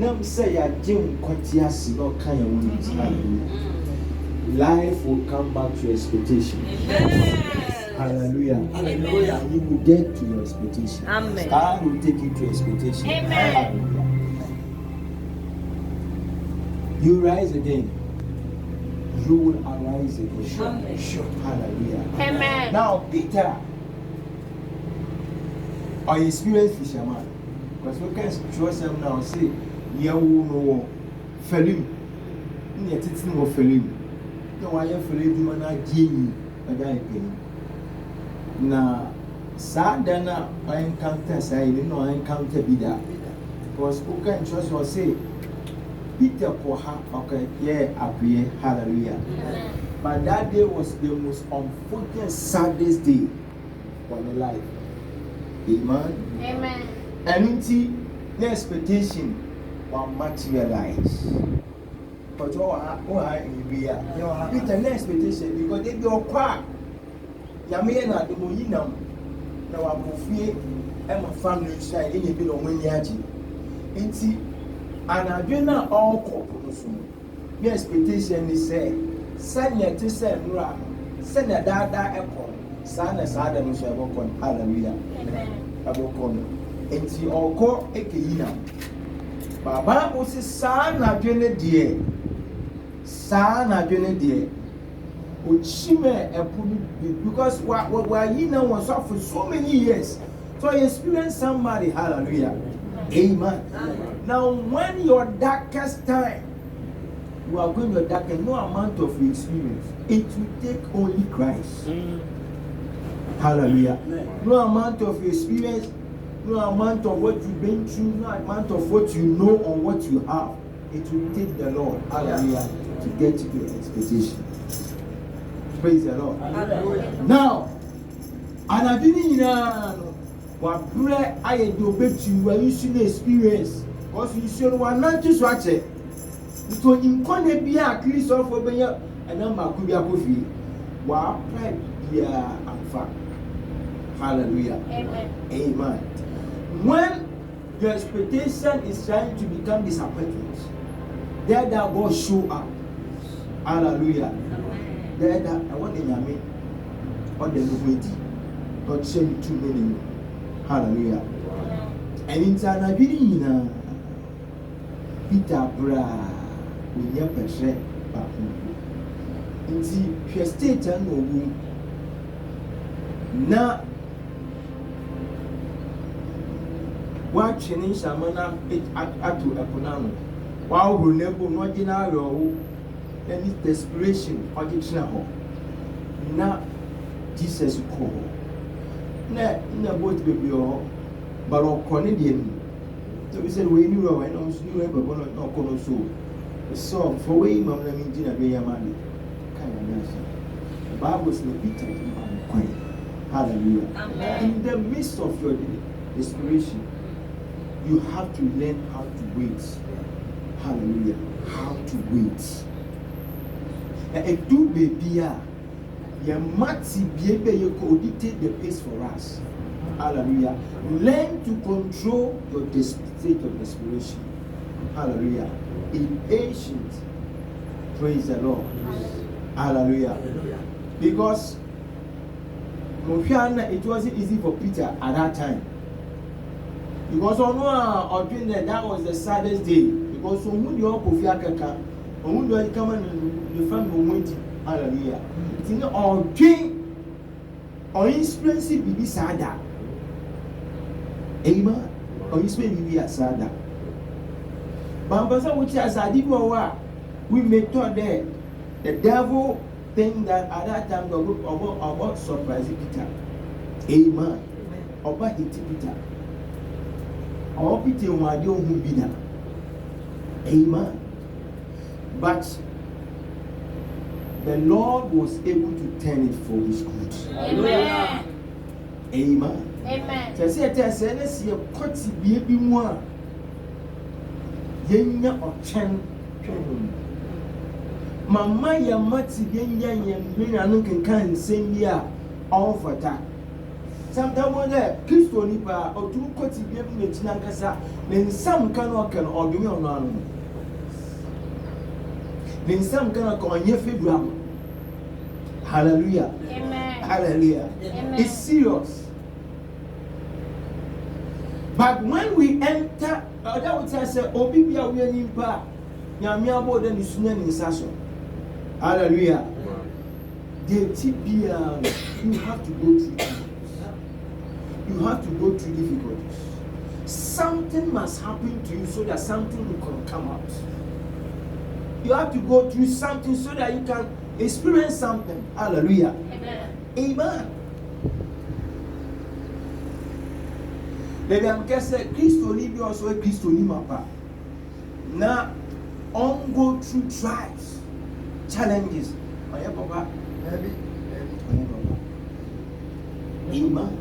Nam say ya Jim Kotias no kind of life will come back to expectation. Hallelujah. Hallelujah. You will get to your expectation. Amen. God will take you to expectation. Amen. Hallelujah. You rise again. You will arise again. Amen. Sure. Hallelujah. Amen. Now, Peter, I experienced fisherman. Because we can show them now, say, you know, Felim. Yet it's no Felim. No, I am Felim, and I gave a guy penny. Now, Sadana, I encounter, I didn't know I encounter Bida. Because who can trust or say, Peter Poha, okay, yeah, appear, hallelujah. But that day was the most unfortunate, saddest day for my life. Amen. Amen. And into the expectation will materialize. But Peter, no expectation because they go quack. Yamena, the Moyinam, now I'm free, and my family side in a bit of Winyaji. Into and I do not all corpus. The expectation is say, send your to send Ra, send a dada echo, son as Adam is a book on hallelujah. A book on. And see all call a Kina. Baba was a son of Jenny dear. Son of Jenny dear. Uchime and put because what you know was off for so many years. So I experienced somebody, hallelujah. Amen. Now, when your darkest time, you are going to darken, no amount of experience, it will take only Christ. Hallelujah. No amount of experience, no amount of what you've been through, no amount of what you know or what you have, it will take the Lord, hallelujah, to get to your expectation. Praise the Lord. Hallelujah. Now, and I didn't know what prayer I do bet you when you see the experience. Because you see one not to swatch it. So in Kone be a Chris of Obey and number could be a coffee. Wow, pray, yeah, and fun. Hallelujah. Amen. Amen. When your expectation is trying to become disappointment, there that God show up. Hallelujah. There that I want the Yami or the Lumiti. God send you too many. Hallelujah. And in Sana Bidina. Peter Bra, we never share back. In the state and no room. Now, watching in Shamana at to Eponano. While we never not in our any desperation or the channel. Now, Jesus call. Na boat baby or Baron Cornelian. So we said, we knew I know you ever want to knock on so. So, for way, Mamma Mintina be a man. Kind of nation. The Bible says, Peter and quiet. Hallelujah. Amen. In the midst of your desperation, you have to learn how to wait. Hallelujah. How to wait. And do baby, your matty baby, you could dictate the pace for us. Hallelujah. Learn to control your state of desperation. Hallelujah. Be patient. Praise the Lord. Hallelujah. Because it wasn't easy for Peter at that time. Because that was the saddest day. Because when you are Kofiakaka, when you are coming the family, hallelujah. It's in our dream or inspiration be sada. Amen. Or inspiration be sada. Bambasa which has a deeper we may thought that the devil think that at that time the group about surprise Peter. Amen. About Peter. Or Peter Wadio who be there. Amen. But the Lord was able to turn it for his good. Amen. Amen. Amen. So say let's see a quite baby one. Yenya or chen. Mama yamati yenya and can send ya all for that. sometimes when there Kristo nipa or two koti bi em na tina nkasa na nsam kan o kan odumi ono anu na nsam kan ko onye febra. Hallelujah. Amen. Hallelujah. Amen. It's serious. But when we enter, that would say, Obi bia we nimpa, nyame aboda ni sunya ni nsaso. Hallelujah. The tibia, you have to go through. You have to go through difficulties. Something must happen to you so that something will come out. You have to go through something so that you can experience something. Hallelujah. Amen. Amen. Baby, I'm guessing Christo ni bi also Christo ni mapa. Now, on go through trials, challenges. Oh yeah, Papa. Maybe. Oh yeah, Papa. Amen.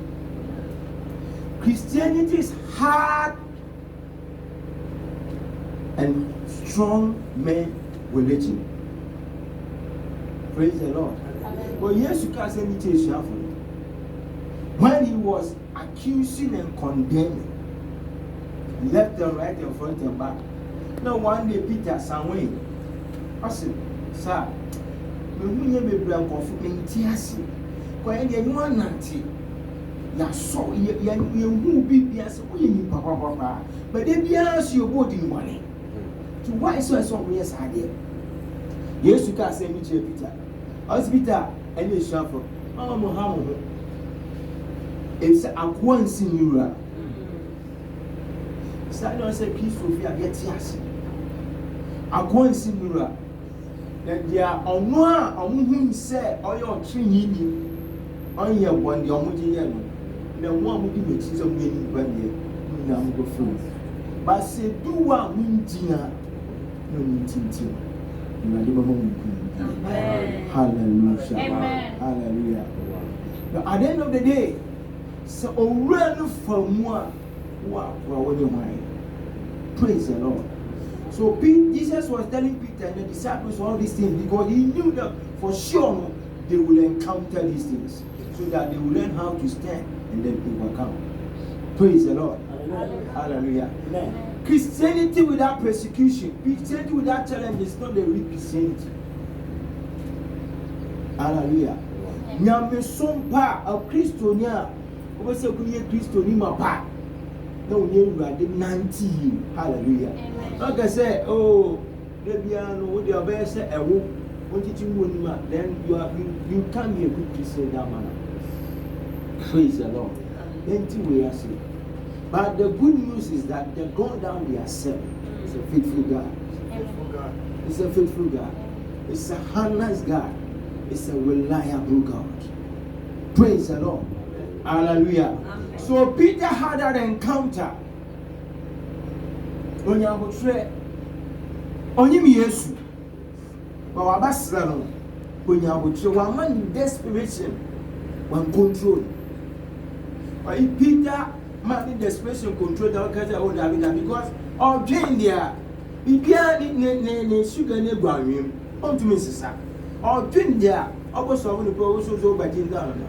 Christianity is hard and strong men religion. Praise the Lord. But yes, you can't say me to you. When he was accusing and condemning, left and right and front and back. Now one day Peter Samway, I said, sir, when you be blank of me, tears, when you want nanti, ya so you who be as we need papa, but they be as your body money. To why so as one yes idea? Yes, you can't say me to Peter. As Peter, and you shuffle, oh, Mohammed. It's a once in Europe. So I don't say peace will be a get yes. A once in Europe. Then there are on whom say, or your tree on your one, the Omuji yellow. Then one would be which is a winning when you go through. But say, do one win dinner, no meeting. Hallelujah. Amen. Hallelujah. Now, at the end of the day, so run for more. Praise the Lord. So Jesus was telling Peter and the disciples all these things because he knew that for sure they will encounter these things so that they will learn how to stand and then overcome. Praise the Lord. Hallelujah. Amen. Christianity without persecution, Christianity without challenge is not the real Christianity. Hallelujah. Nyame sompa a Christonia, over say kuye Christoni mapa. No nye urade 90. Hallelujah. Like I say, oh, Debiano, what the best say ewo, what you won't then you can be a good Christian that manner. Praise the Lord. Then we are saying. But the good news is that the God that we are serving is a faithful God. It's a faithful God. It's a honest God. It's a reliable God. Praise the Lord. Hallelujah. Amen. So Peter had that encounter. When you have a threat, only me yesu. But what about when you have a threat, one man in desperation, one control. But if Peter man in desperation control that because of that because all drain there, if you are in sugar ne guam, on to Mrs. All drain there, almost all the proposals over down.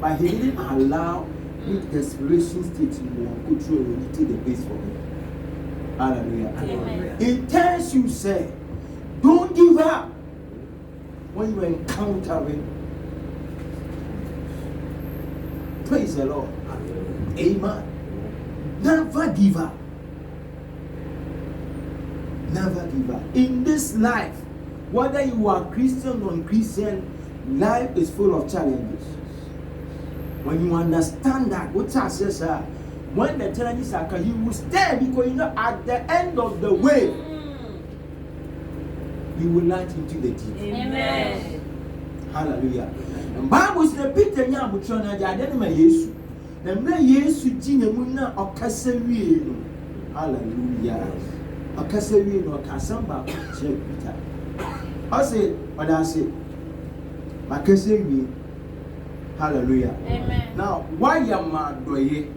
But he didn't allow the desperation state to control when he take the base for him. Hallelujah. Amen. It tells you, say, don't give up when you are encountering. Praise the Lord. Amen. Never give up. Never give up. In this life, whether you are Christian or non-Christian, life is full of challenges. When you understand that, what I say, sir, when the challenges are coming, you will stay because you know at the end of the way, you will launch into the deep. Amen. Hallelujah. The Bible says, Peter, you are not Jesus. The man Yesu Jina Muna or Casawi. Hallelujah. Or Casawi or Casamba, Peter. I say, what I say, Casawi. Hallelujah. Amen. Now, why am I doing?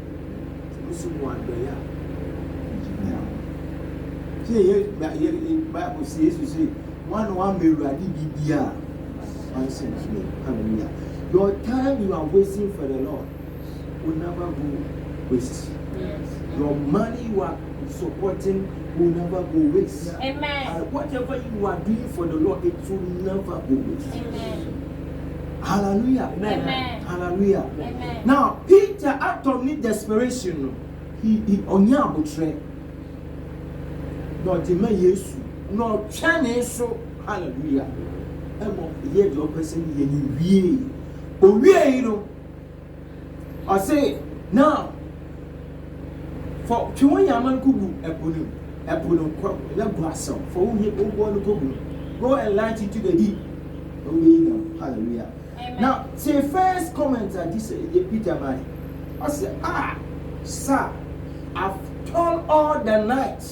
Bible says, you say, one may ready be here. Hallelujah. Your time you are wasting for the Lord. will never go waste. Yes. Your money you are supporting will never go waste. Amen. Whatever you are doing for the Lord, it will never go waste. Amen. Hallelujah. Amen. Hallelujah. Amen. Now, Peter, out of need desperation, he onya betray. No demand Yesu. No chane so. Hallelujah. Emo ye the person ye ni wie. O wie you know. I say now. For Chiwan Yaman Kubu, Epunu, Laguaso, for whom he won't go and launch into the deep. Oh, we know. Hallelujah. Amen. Now, say first comment at this Peter man. I say, sir, I've toiled all the night.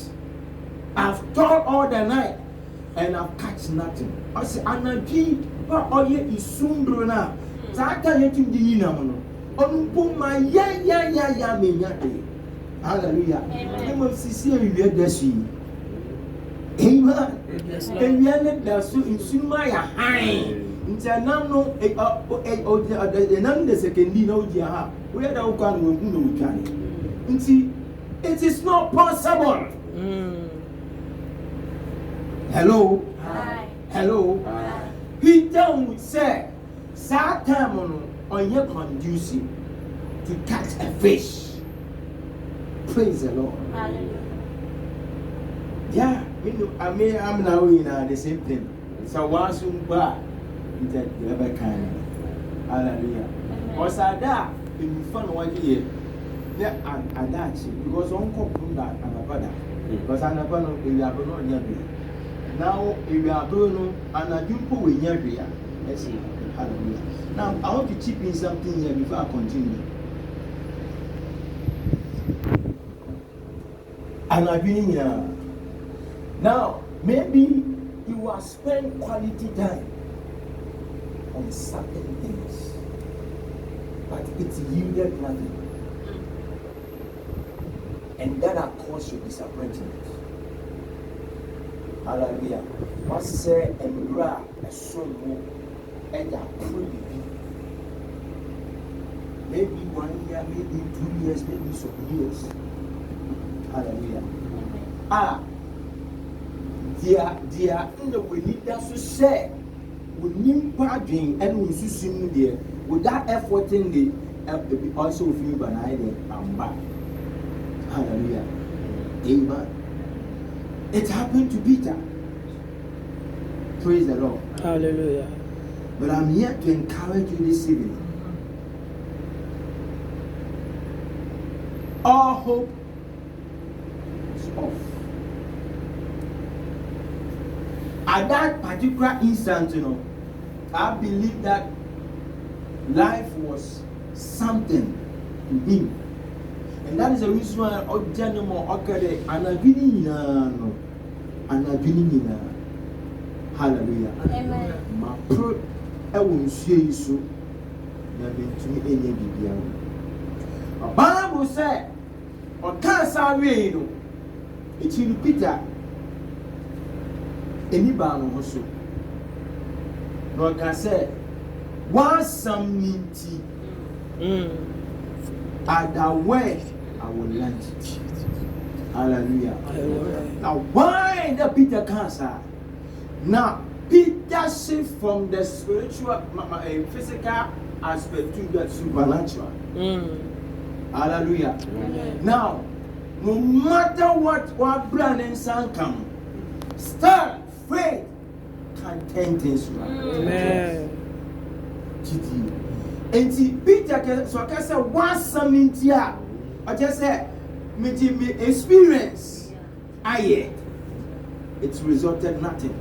And I've catch nothing. I say, Anaki, but all ye is soon grown up. Zaka yet in the Yinamono. On Puma, ya, me yate. Hallelujah. Amen. Amen. And we are not there so in Sumaya high. Internano, the name the second dino, we are the one who can. It is not possible. Hello. Hi. Hello. Hi. He don't say, Satan on your conducive to catch a fish. Praise the Lord. Hallelujah. Yeah, I'm now in the same thing. So once you buy, you never can. Hallelujah. Because I die in fun 1 year. Yeah, I die because uncle from that and a brother. Because I never know if you are not near. Now, if you are Bruno and I do put with near here. Let's see. Hallelujah. Now, I want to chip in something here before I continue. And I've been here. Now, maybe you are spending quality time on certain things, but it yielded nothing. And that has caused your disappointment. Hallelujah. What's say a mirror, a soul, and a pretty. Maybe 1 year, maybe 2 years, maybe some years. Hallelujah. Dear, we need that to say, we need pardon and we see there without effort in the also feel by I'm back. Hallelujah. Amen. It happened to Peter. Praise the Lord. Hallelujah. But I'm here to encourage you this evening. All hope is off. At that particular instant, I believe that life was something to him. And that is the reason why hallelujah. Amen. My pro, I will see so. The Bible said, on cancer, it's in Peter. Anybody also. No can say, once some minty at the way I will land. Hallelujah. Now, why the Peter cancer? Now, Peter shift from the spiritual, physical aspect to the supernatural. Hallelujah. Now, no matter what brand and sound come, still faith can turn things around. Amen. And see, Peter so I can say one something here. I just say me experience. It's resulted nothing.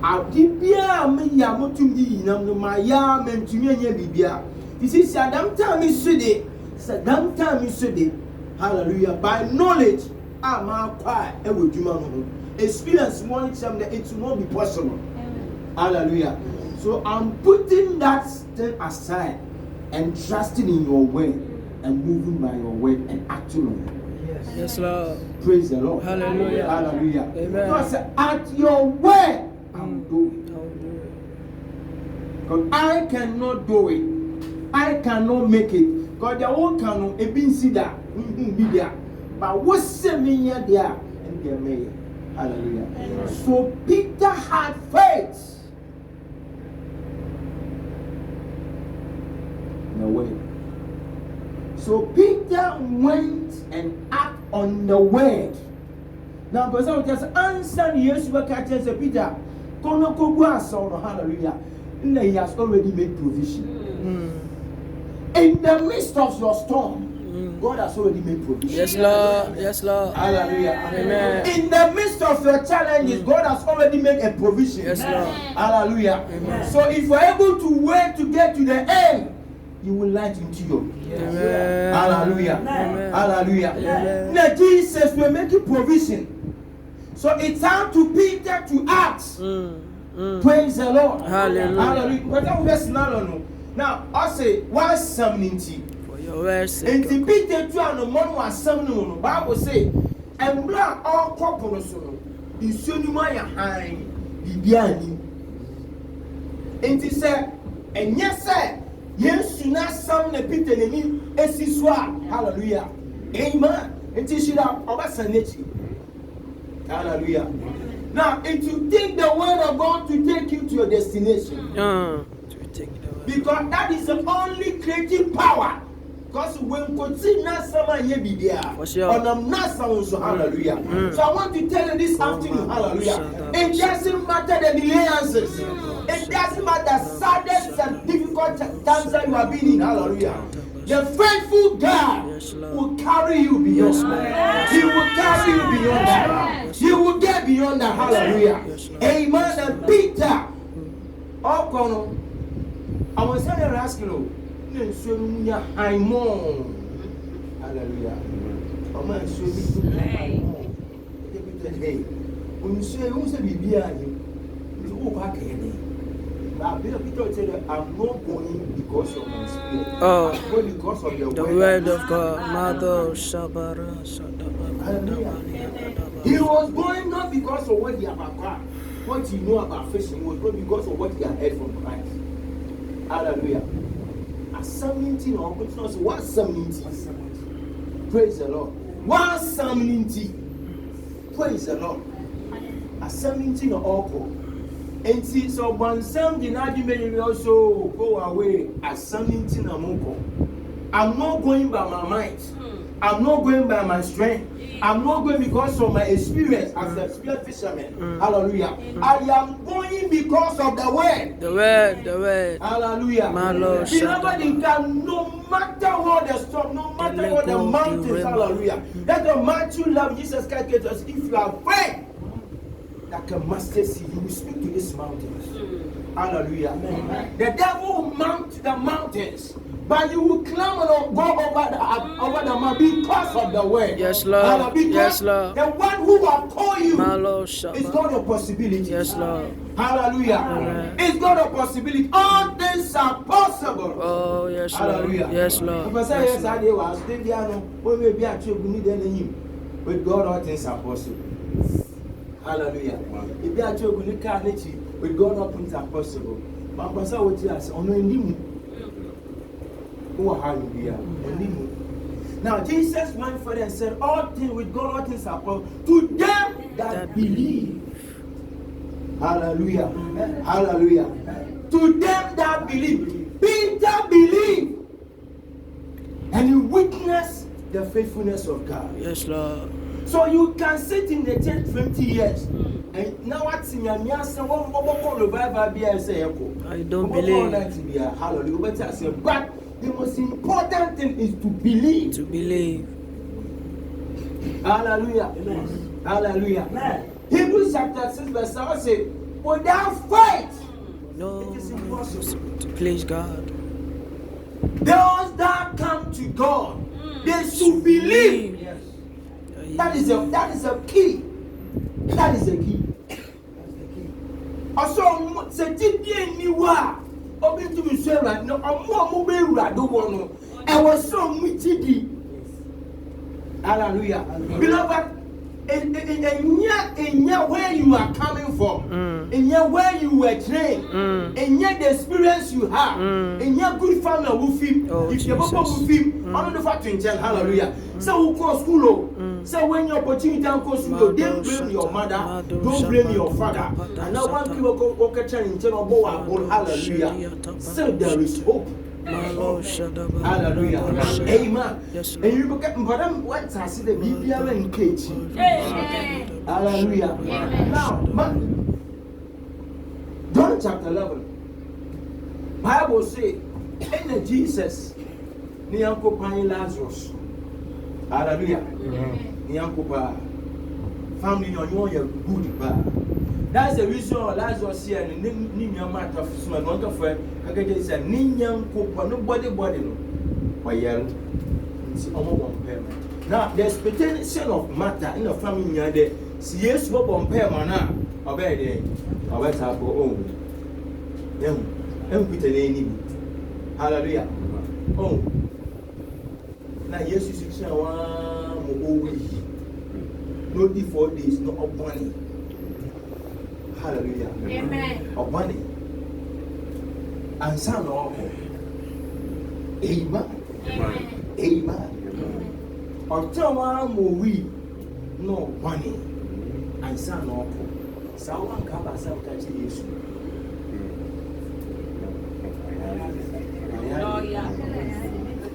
I did be a me yamutumdi no my ya mentumi anya bibia. This is Adam time is today. Adam time is today. Hallelujah. By knowledge, I'm quite a would you experience one time that it will not be possible. Hallelujah. So I'm putting that thing aside and trusting in your word and moving by your word and acting on it. Yes, Lord. Praise the Lord. Hallelujah. Hallelujah. Amen. Because at your word, I'll do it. Because I cannot do it. I cannot make it. because the whole can be seen that be there. But what's sending you there and their mayor? Hallelujah. So Peter had faith in the way. So Peter went and acted on the word. Now, person just answer yes, we can say Peter, kono kogu aso, hallelujah. He has already made provision. In the midst of your storm, God has already made provision. Yes, Lord. Yes, Lord. Hallelujah. Amen. In the midst of your challenges, God has already made a provision. Yes, Lord. Hallelujah. Amen. So if you're able to wait to get to the end, you will light into your. Amen. Hallelujah. Amen. Hallelujah. Amen. Now Jesus will make you provision. So it's time to Peter to act. Praise the Lord. Hallelujah. Hallelujah. But that was not now, I say, why something? For your words. And the Peter to an man was something. Bible say, and black all couple so in Sunumaya high, Bibiani. And he said, and yes, sir, yes, you not some the Peter and me, Esiswa. Hallelujah. Amen. And she should have Obasanechi. Hallelujah. Now, if you take the word of God to take you to your destination, because that is the only creative power. Because when continue someone here be there, on a NASA so hallelujah. So I want to tell you this afternoon, hallelujah. It doesn't matter the delayances. It doesn't matter the saddest and difficult times that you have been in, hallelujah. The faithful God will carry you beyond. He will carry you beyond that. You will get beyond that. Hallelujah. Amen. And Peter, oh, I was asking you, I'm on. Hallelujah. Amen. So hey, when you say, who's a baby? You back in. Peter said, I'm not going because of my spirit. I'm going because of the word of God. Mother Shabara. He was going not because of what he had about what he knew about fishing. He was going because of what he had heard from Christ. Hallelujah. A 17 or what 17? Praise the Lord. 170. Praise the Lord. A 17 or all. And see, so one some did not even also go away as 17 amoko. I'm not going by my mind. I'm not going by my strength. I'm not going because of my experience as a spirit fisherman. Hallelujah. I am going because of the word. The word. Hallelujah. My Lord. Nobody can, no matter what the storm, no matter what the mountains. Hallelujah. That's the Matthew love Jesus Christ. If you are afraid, like a master seed, you will speak to these mountains. Hallelujah. Amen. The devil will mount the mountains, but you will climb and go over the mountain because of the word. Yes, Lord. Because yes, Lord. The one who will call you is not a possibility. Yes, Lord. Hallelujah. Amen. It's not a possibility. All things are possible. Oh, yes, Lord. Hallelujah. Yes, Lord. With God, all things are possible. Hallelujah. If you are to with God, all things are possible. But what you are saying, now Jesus went further and said, all things with God, all things are possible to them that believe. Hallelujah. Hallelujah. To them that believe. Peter believed. And he witnessed the faithfulness of God. Yes, Lord. So you can sit in the church 20 years. And now what's in your answer? I don't believe. Hallelujah. But the most important thing is to believe. To believe. Hallelujah. Amen. Hallelujah. Amen. Hebrews chapter 6 verse 7 says, without faith, no, it is impossible to please God. Those that come to God, they should believe. Yes. That is a key. That is a key. Also, say did you obi to me say right no omo be urado wono e was so much di. Hallelujah. Beloved, in where you are coming from, in where you were trained, in the experience you have, in your good family with him, if you're with him, on the fact in hallelujah. So who call school? So when your opportunity to school, don't blame your mother, don't blame your father. And now one people go catch in hallelujah. So there is hope. Hallelujah. Amen. And you look at Madam what I see the BBL and cage. Hallelujah. Now, John chapter 11. Bible say, in Jesus, Nianko Pai Lazarus. Hallelujah. Nianko Pai. Family on your good bar. That's the reason Lazarus here and Ninya matter of small wonderful. I get it said Nianko, nobody body. Why, it's almost one payment. Now, the expectation of matter in the family there. See, yes, what one payment now. Obey it. Obey it. Oh, with the name. Hallelujah. Oh, now, yes, you see, no 4 days, no money. Hallelujah. Amen. Of money. And son of Amen. Amen. Or tell we no money. And son of Someone come as some catch you.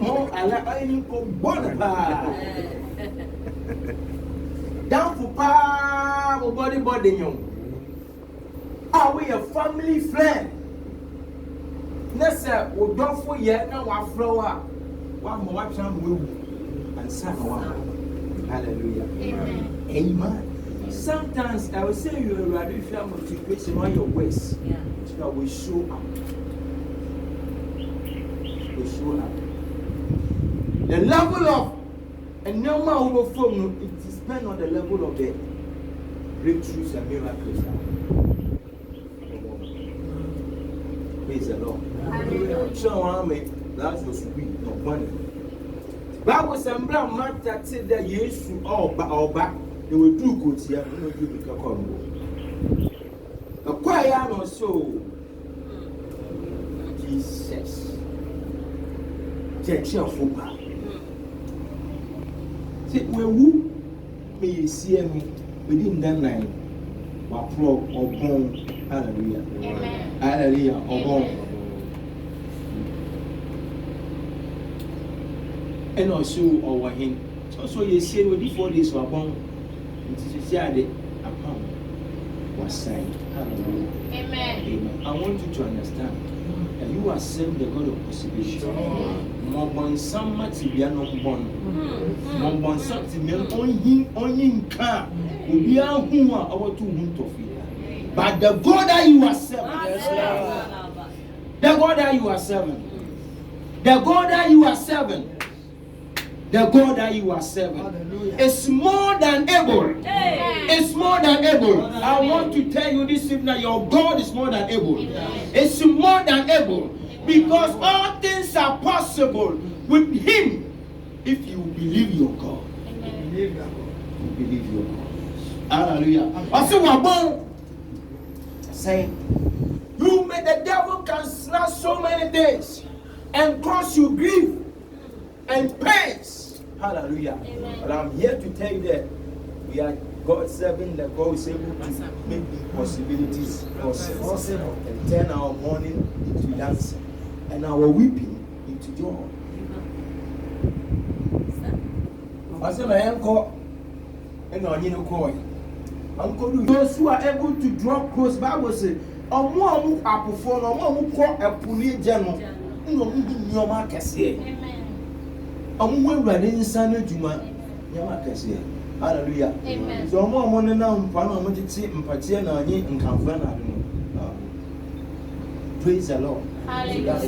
Oh, I like any born down for power body young. Are we a family friend? Nessa will go for yet now our flower. One more time will and son one. Hallelujah. Amen. Amen. Sometimes I will say you are ready if you have motivation on your waist. Yeah. So we show up. We show up. The level of a normal overflow, it depends on the level of the breakthroughs and miracles. Praise the Lord. So I make that was weak, no money. Bible says, "Brown matter said that yes, all back. They will do good here. No, you become combo. A quiet or so. Jesus. Check your foot. See, who may see me within that night, or pro or bone. Hallelujah. Amen. Hallelujah. Or bone. And also, or him. So you see, with 4 days were born. It is a pound was signed. Hallelujah. Amen. Amen. I want you to understand that you are serving the God of possibility. Mobon some material born. Mobon something on him car will be a who are our 2 months of it. But the God that you are serving, the God that you are serving, the God that you are serving. The God that you are serving is more than able. It's more than able. I want to tell you this evening that your God is more than able. It's more than able. Because all things are possible with Him if you believe your God. You believe your God. Hallelujah. I say, you made the devil can snatch so many things and cause you grief and pains. Hallelujah. Amen. But I'm here to tell you that we are God serving, that God is able to make impossibilities possible and turn our mourning into dancing and our weeping into joy. I said, my uncle and I need to call those who are able to draw close. Bible says, Amen. Hallelujah. Amen. So praise the Lord. Hallelujah.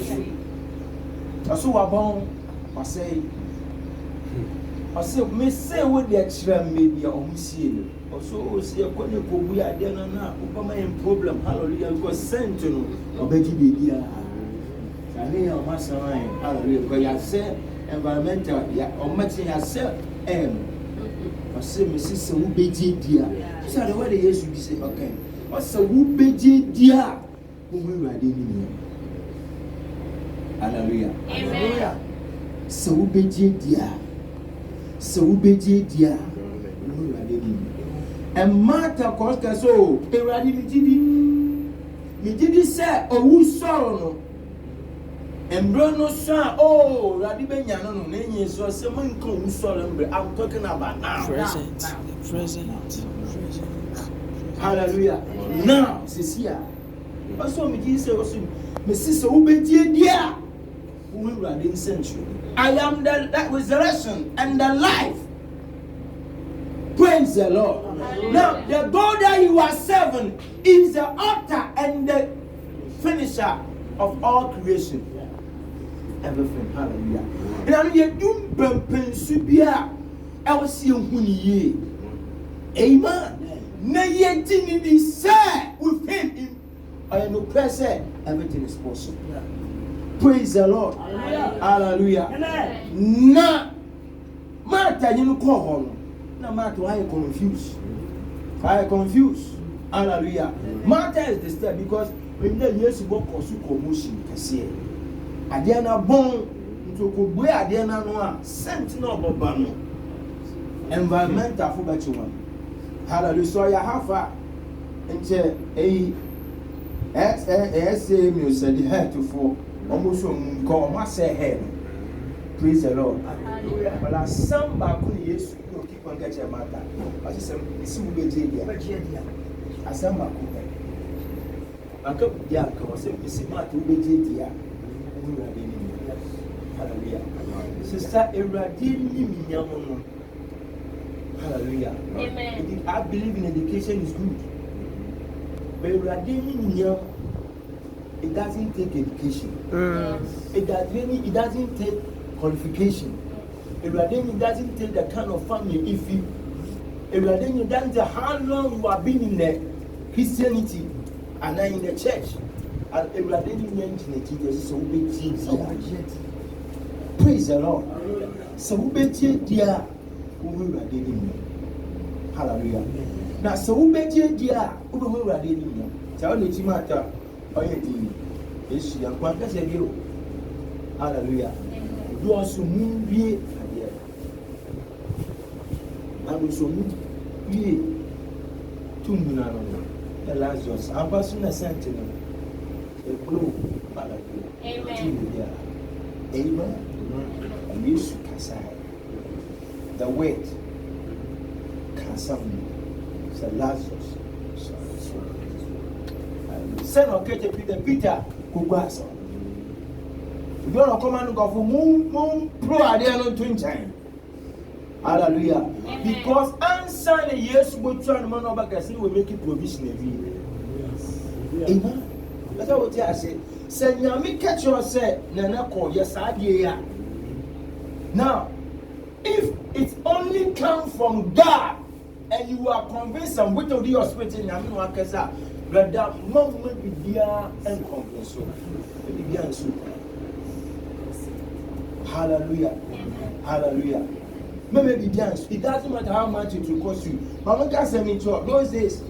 So I say, me say what the extra maybe see. Also, see a corner could be a dinner now. Problem. Hallelujah. Because sent to no baby baby. I mean, your master hallelujah. Because I said environmental, or matching yourself, ɔsɛ mesi sɛ wobɛgye di a sɛ ade wɔde yesu bi sɛ ɔkan ɔsɛ wobɛgye di a wohu awurade ni nea hallelujah hallelujah sɛ wobɛgye di a wohu awurade ni nea ɛmata kɔska so awurade megye di sɛ owu sɔro no embre no so a awurade bɛnya no na enyi so sɛ manka owu sɔro embre. I'm talking about now. Present. Hallelujah. Now sisia also megye sɛ also mesi sɛ wobɛgye di a wohu awurade nsɛnkyerɛ. I am the resurrection and the life. Praise the Lord. Now, the God that you are serving is the author and the finisher of all creation. Everything. Hallelujah. And you do pensubia. I will see you. Amen. Na yeti ni be say with him. I know present. Everything is possible. Praise the Lord. Hallelujah. Na Martha, you know, call her. No matter why you're confused. Hallelujah. Martha is disturbed because when they use work or so commotion, can see. Adiana bon into Kubwe Adiana Noa, Sentinel Bobano. Environmental for better one. Hallelujah. So you have a SAM, you said the head to fall almost come, I say head. Praise the Lord. But as some back on yes. Get your matter. I just said, it's a good idea. I said, my uncle, yeah, because it's a matter of idea. Hallelujah. Sister, hallelujah. Amen. I believe in education is good. But it doesn't take education. It doesn't take qualification. It doesn't take the kind of family if you. It doesn't take how long you have been in the Christianity and in the church. And praise the Lord. So we dear hallelujah. Now so we dear so let matter hallelujah. Do also move I was so ye Tumuna, the Lazarus, I'm passing a sentinel, a blue, amen. Amen. And you should casai the weight Casam, the Lazarus. Send or catch Peter, who was on. You don't command go for moon pro Adiano twin time. Hallelujah. Amen. Because answer the yes, but trying to man over will make it provision every year. Amen. That's what I say. Say, me catch your say, Nana call, yes, I hear. Now, if it only comes from God and you are convinced and with the hospital, Namin Wakasa, brother, mom will be there and convince you. Hallelujah. Hallelujah. Maybe dance. It doesn't matter how much it will cost you. Mama can send me to those days.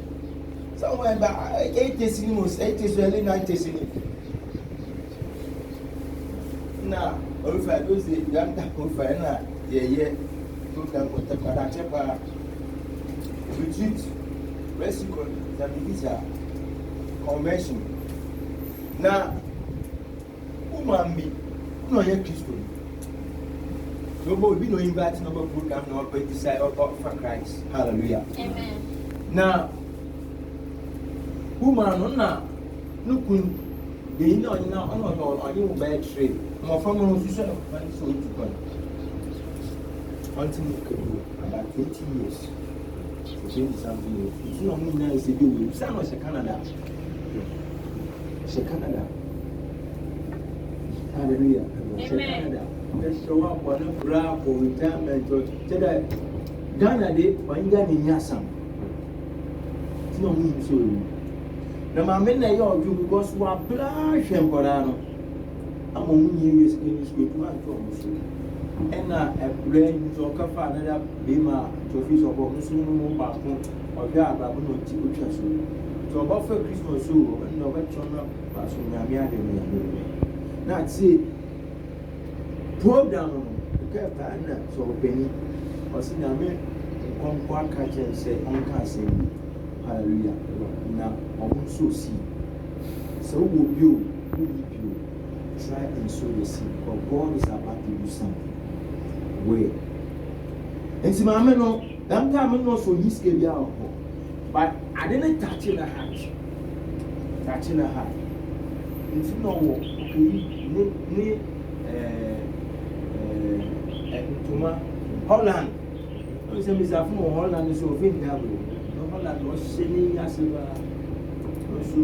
Somewhere about 8 days in most 8 days early 9 days in it. Now, if I do the young now, yeah, program with the Parachepa retreat, rescue, the visa convention. Now, woman be no yet Christian. Nobody be no invite no program no decide about for Christ. Hallelujah. Amen. Now, woman no kun be no on you bad trade. More from no so so to go. Until about 20 years. For something. It's not me now is the do. Some was Canada. Canada. Hallelujah. Canada. Let's show up on a graph for retirement or today. Ghana de Wanga Ninyasam. It's not me so. The Mamma you because we are blush and Porano. I'm on years in this good man from and a brain to a cafe another bima to fish or bonus no back or yard babu no teacher so about for Christmas so and no veteran as soon as I now see program okay so penny or see na me come kwa catch and say on can say hallelujah na also see so will you try and sow the seed because God is about to do something where and see my man no that time no so his can be out but I didn't touch in the heart it's no okay Tuma Holland I say Mr. From Holland is so fin double no Holland was selling as also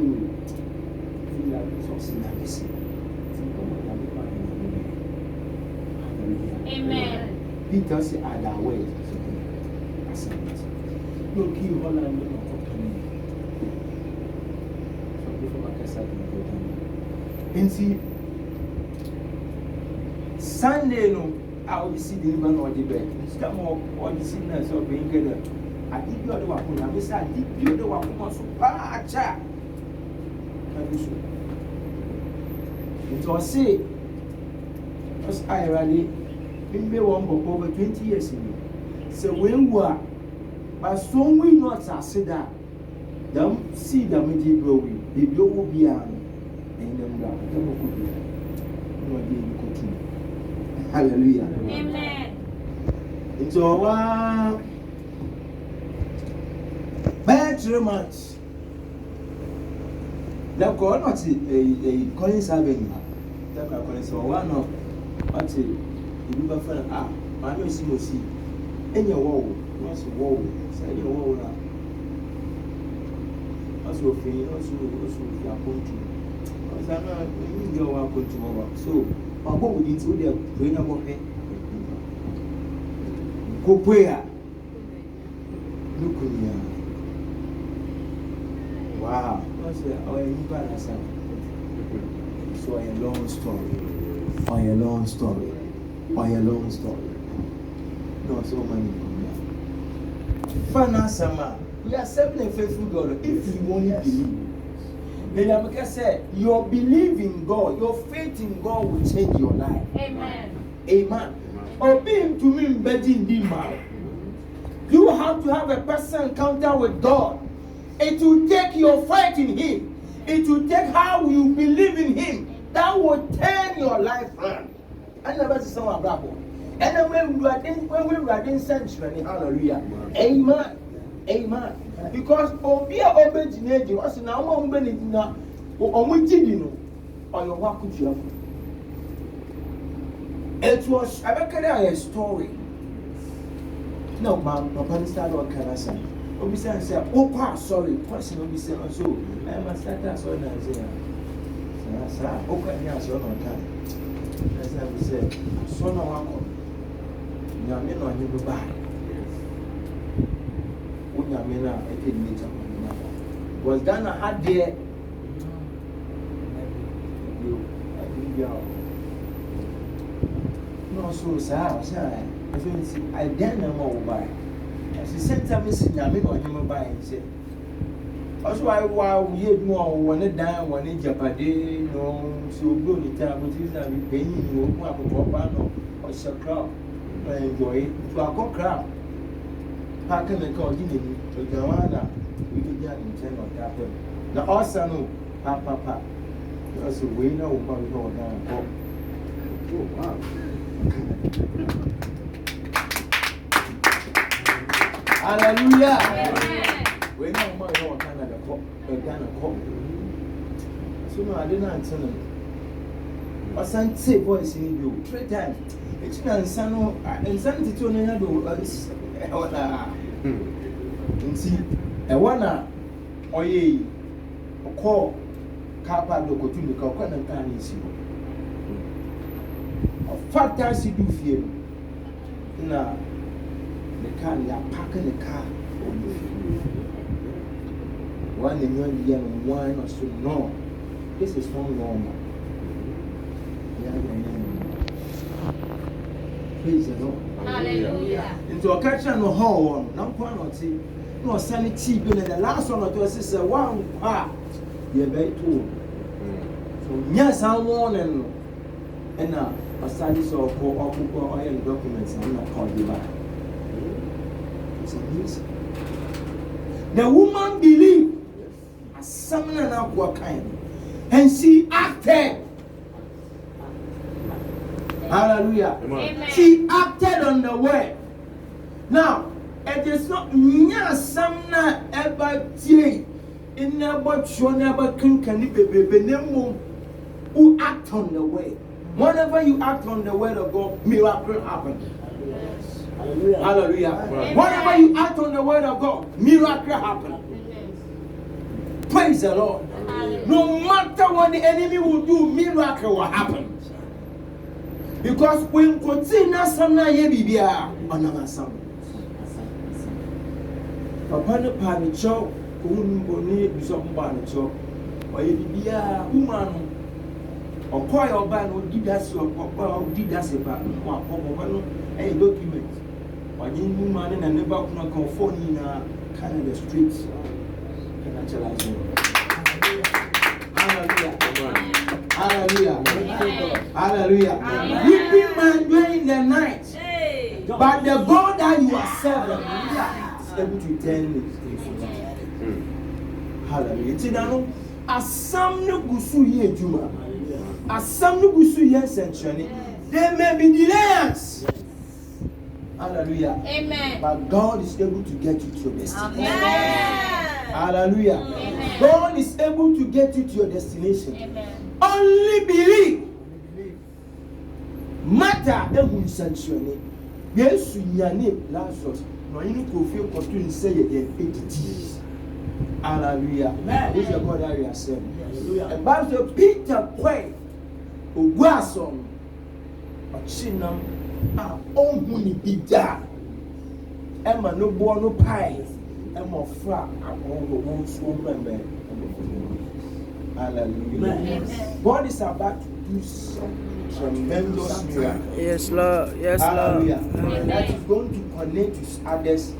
Amen. Peter said, "I that way." I said, "Look, you Holland, you not coming." So before my cassette, and see Sunday, no, I will see the man or the bed. It's come up all the sinners of being good. I did not know what I said. I did not know what I was so bad. It was say, as I already been one for over 20 years ago. So when we are, but so we not say that, them see them in the growing, the blow will be on, and them that hallelujah. Amen. It's all bad 3 months. Now, go not a Collins Avenue. That Collins or one of what you never find. Ah, my name is Mosi. And your wall, what's a wall? Say your wall now. Also, free, also, you are going to. Because I'm not going to over. So, my home would into their brain about it. Go where? Look at me. Wow. So a long story. No, so many. Fanasama, we are serving a faithful God. If you only believe, then I said, your belief in God, your faith in God will change your life. Amen. Obeying to me, begging the you have to have a personal encounter with God. It will take your faith in Him. It will take how you believe in Him. That will turn your life around. I never see someone bravo. And then when we are in century, hallelujah. Amen. Because Obia Obed was now one minute now. Or your work with you. It was a story. No, Papa started on Canasa. Obisa said, "Oh, sorry, question Obisa so. I must start as well as here. Sir, okay, yes, you're not time." As I said, "So no one. You are men on you buy. When you are men, I did meet up. Was Ghana had there? No, so, sir, I dare no more buy. She sent a message. I mean, on him by and said, also, while we had more one a dime, one in Japan, no, so good the time, which is that we pay you up a banner or crowd. I enjoy it to a cock crowd. How can I call you to Gawana? We did that in 10 of that. The also, Papa, that's a way now, but we go down. Oh, wow. Hallelujah. We know more about Canada, Ghana. So no, I didn't answer them. But some say voice in you 3 times. It's not insano, insanity to another. See, a one oye, a call, Capa loco to the coconut and can see. A fat taxi do fear. Now, the car, they are parking the car. One in 1 year and one or so. No, this is not normal. Praise the Lord. Hallelujah. Into a catcher no hall, no quantity, no sanity, but the last one of us is a one part. You're very tall. So, yes, I'm warning. And now, a study so called oil documents, I'm not called you back. It's amazing. The woman believed as someone and aqua kind, and she acted. Hallelujah. Amen. She acted on the word. Now, it is not something ever tea in never show never can be who act on the word. Whenever you act on the word of God, miracle happen. Hallelujah. Hallelujah. Amen. Whenever you act on the word of God, miracle happen. Praise the Lord. Hallelujah. No matter what the enemy will do, miracle will happen. Because when continue something ye bibia onama sam. Papa ne pa ne cho, ohun boni bishop mba ne cho. Oye bibia umanu. Okoy oba no didase okoy didase ba mo akomo no e document. Oye umanu na neba kuna confirm ni na kind of the streets. Can I tell you? Hallelujah. Hallelujah. Hallelujah. Weeping man during the night. But the God that you are serving is able to turn it. Hallelujah. Tinano asam no gusu ye juma. Asam no gusu ye century. There may be delays. Hallelujah. Amen. But God is able to get you to your destiny. Amen. Hallelujah. Amen. God is able to get you to your destination. Amen. Only believe. Matter ehun sanctuary. Yesu nyane Lazarus. No yin ko fi ko to say ye editi. Hallelujah. This is the God that we are serving. Hallelujah. And Bible Peter kwai ogwasom ochinam a ohun ni bida. Emma no bo no pai. Emma fra akon won so member. Hallelujah. Amen. God is about to do some tremendous miracle. Yes, Lord. Yes, Lord. Hallelujah. Amen. That is going to connect with others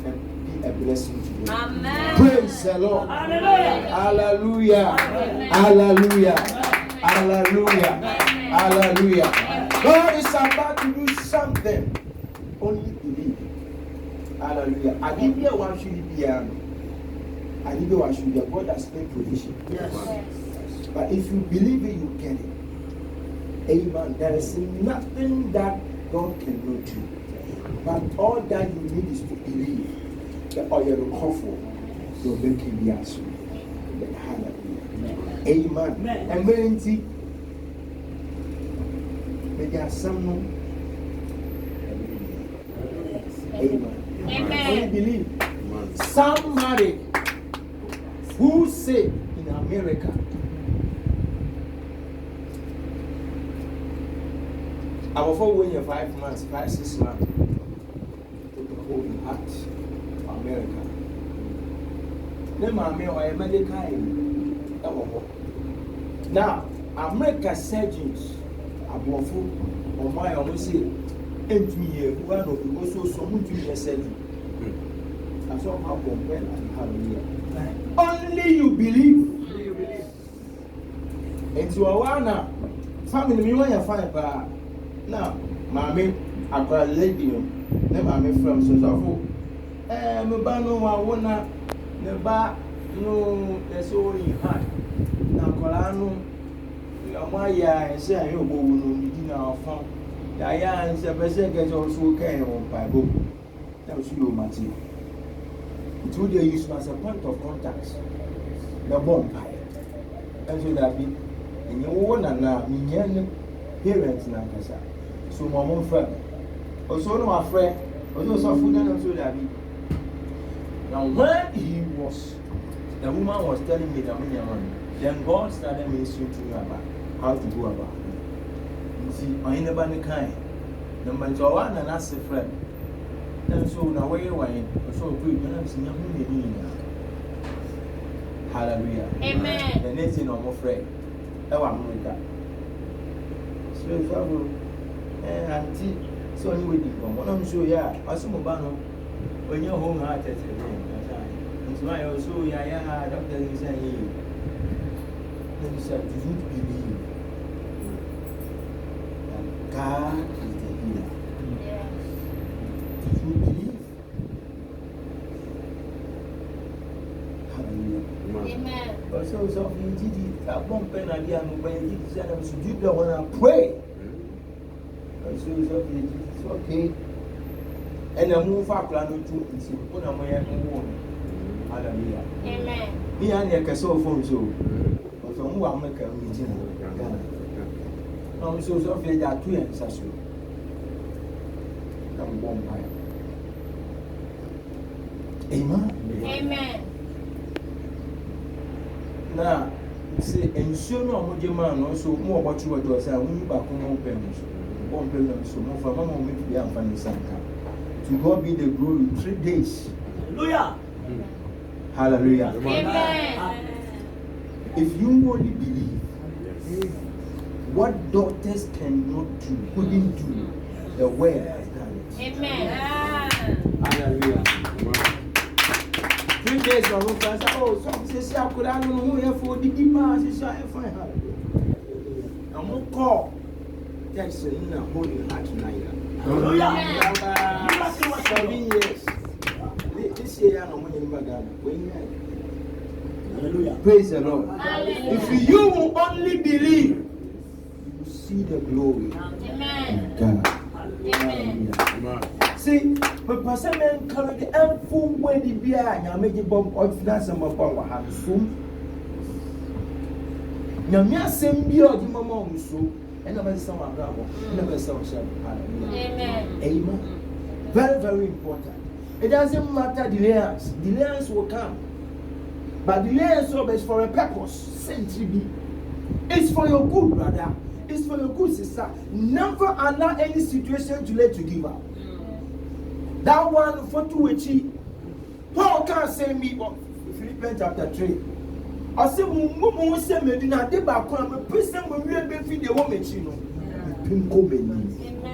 and be a blessing to them. Amen. Praise the Lord. Hallelujah. Hallelujah. Amen. Hallelujah. Hallelujah. Amen. Hallelujah. God is about to do something. Only believe. Hallelujah. I give you one should be I give you one should be God has made provision. Yes. But if you believe it, you get it. Amen. There is nothing that God cannot do. But all that you need is to believe. That all your comfort will make you be answered. Hallelujah. Amen. Amen. And when you may there are some. Amen. Amen. Only believe. Somebody who say in America, I will for when you're 5 months, 5, 6 months, to the whole heart of America. Then my mail or a medical. Now, America surgeons are both on my own say, 8 years, one of you also someone to be a surgeon. That's all how compare and hallelujah. Only you believe. Into a one family, me when you find now, mammy, I got a lady, then mammy from so me ba no wa wona, me ba no, there's all in hand. Now, Colano, ya say, I know, no, our phone. Ya, and Sebastian gets also carrying on by book. That was you, Matthew. Two they use as a point of contact. The bomb pie. And so that be and you want to now parents now. So my mom friend. Also no my friend. Also food and so that be. Now when he was the woman was telling me that then God started ministering to me about how to go about it. You see, I never kind. The man to one and ask a friend. And so now where you went, so good, you know, hallelujah. Amen. The next thing I'm afraid. Oh, America. So, Auntie, So anyway, one of them show yeah, Asumobano, when you're home heart at it's why also yeah, doctor is saying, let me say, do you believe that God is the healer? Do you believe? Hallelujah. Amen. But so often, I won't pen idea, no way, so you don't want to pray. So it's okay. And I move up plan to put on my own. Hallelujah. Amen. Me and your castle phone so. But from who I make a meeting. I'm so sorry that two and such. I'm one by. Amen. Amen. Now, say, and soon no man also more what you were to say, when you back home open. So more for mama make be amfani sanka. To God be the glory 3 days. Hallelujah. Hallelujah. Amen. If you only believe what doctors cannot do, couldn't do, the word has done it. Amen. Hallelujah. 3 days my mom said, oh, some say I could I don't know who here for the demands is I find hallelujah. I'm not call. That's in a holy heart tonight. Hallelujah. 7 years. This year, I'm going to Hallelujah. praise the Lord. Hallelujah. If you will only believe, you will see the glory Amen. of God. Amen. Hallelujah. See, but person men carry the full way the beer and make it bomb or finance and bomb have soon. Namia same beer, the mama so. And never someone bravo, never someone shall. Amen. Amen. Very, very important. It doesn't matter delays will come. But delays is for a purpose. Century B. It's for your good, brother. It's for your good, sister. Never allow any situation to let you give up. That one for two achieve. Paul can't say me, but Philippians chapter 3. I say, Mumu say, Medina, they back on a person when we have been feeding the woman, you know.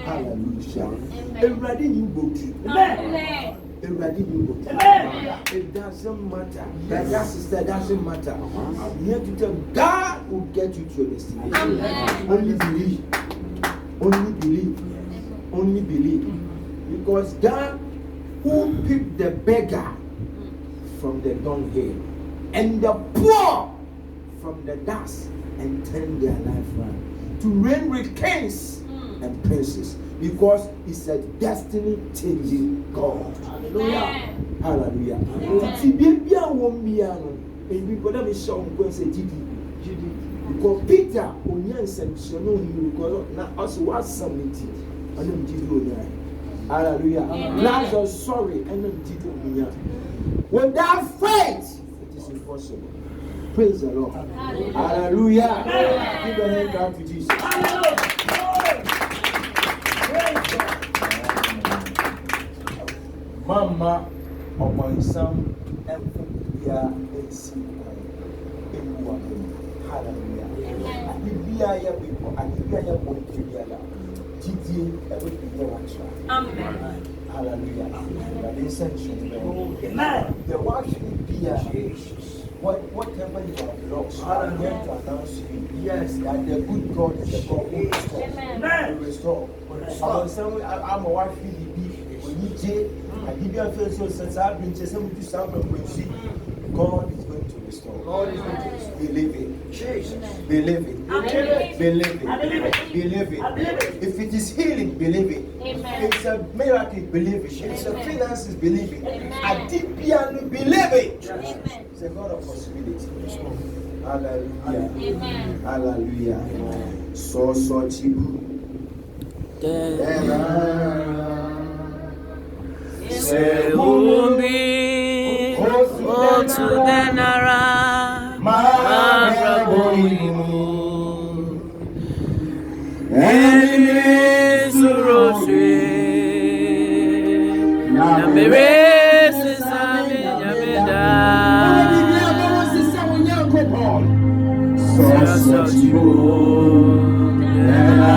Hallelujah. Everybody you go to. Amen. Everybody you go to. It doesn't matter. That sister doesn't matter. I'm here to tell God will get you to your destination. Only believe. Only believe. Only believe. Because God who picked the beggar from the dunghill and the poor from the dust and turned their life around to reign with kings and princes, because it's a destiny changing God. Hallelujah. Hallelujah. See, baby, I won't be on. And we got to show him say, because Peter, on your section, you because now us was something. I don't do. Hallelujah. Lazarus sorry, and don't do. Without faith, it is impossible. Praise the Lord. Hallelujah. Give a hand clap to Jesus. Mama, upon some Hallelujah. Hallelujah. The watch whatever you have lost, I'm here to announce you, yes, that the good God is the God who restores. I'm a wife when you say, I give you a first so since I've been just able to sound when see God is going to restore. God is going to restore. Believe it. Believe it. Believe it. Believe it. If it is healing, believe it. It's a miracle, believe it. It's a finances, believe it. A deep piano, believe it. It's a God of possibility. Hallelujah. Hallelujah. So chibu. Se umbi otu denara mabrabolimu eni suroswe na mere sisami nyameda so chibu denara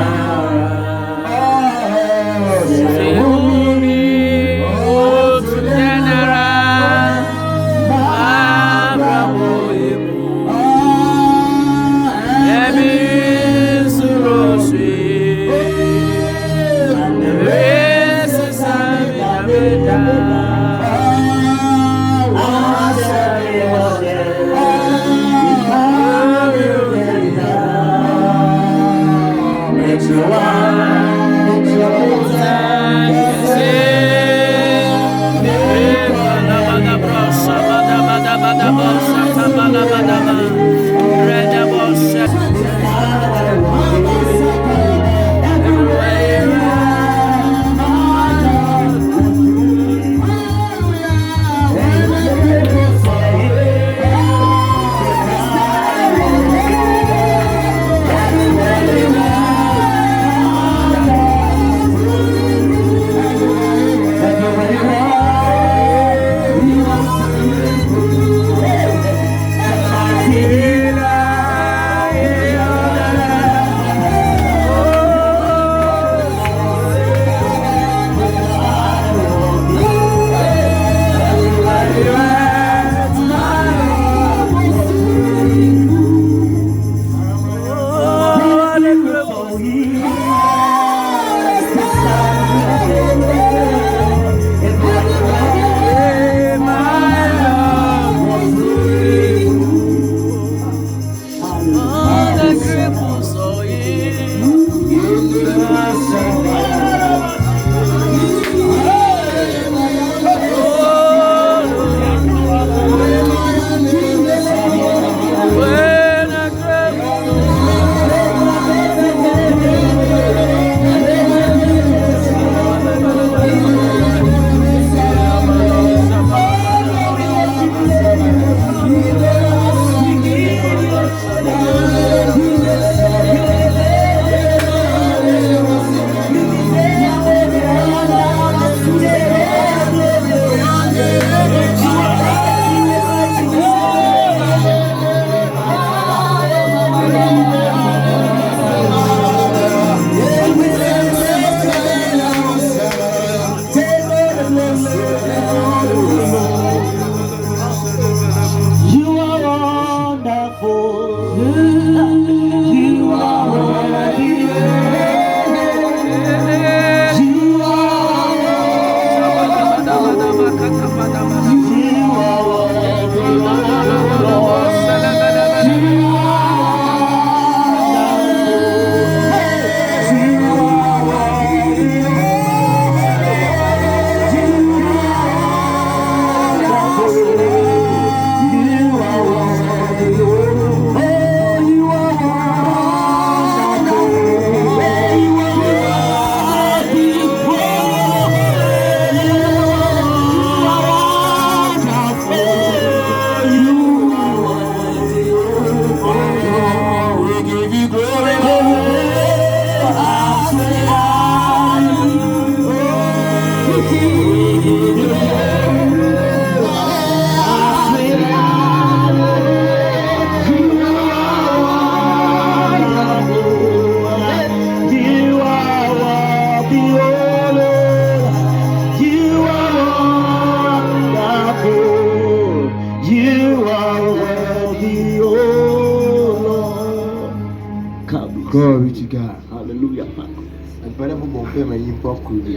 Glory to God. Hallelujah. And better for them and you pop could be.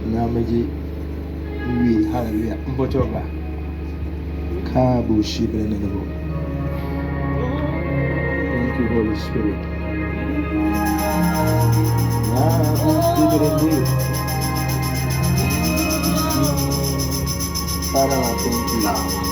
Now, Maji, we hallelujah. Mbotoba. Kabu sheep and the boat. Thank you, Holy Spirit. Father, I thank you. Father, I bless you.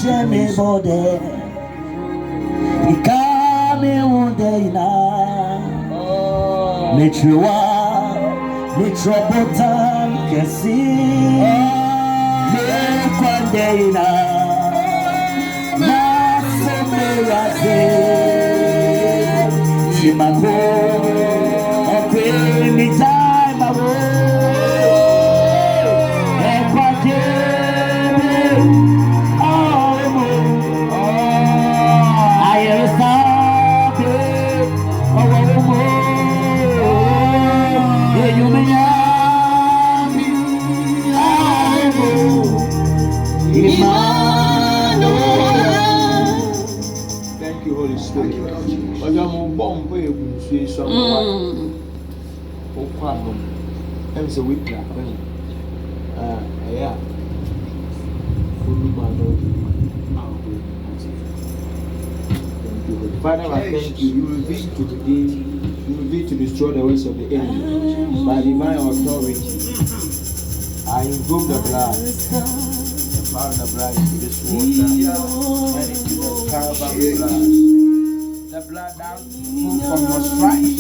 me bode. Ikame unde ina. Metrua, metropolitan kesi. Mekwande ina. Masemerase. Chimako, okwini time awo. Ekwande. Thank you, Holy Spirit. When you're born, we will see someone. Oh, problem. I'm so weak. Yeah. Father, I thank you. You reveal to redeem, you reveal to destroy the works of the enemy by divine authority. I invoke the blood, the power of the blood into this water and into the Calvary blood. The blood that moved from your stripes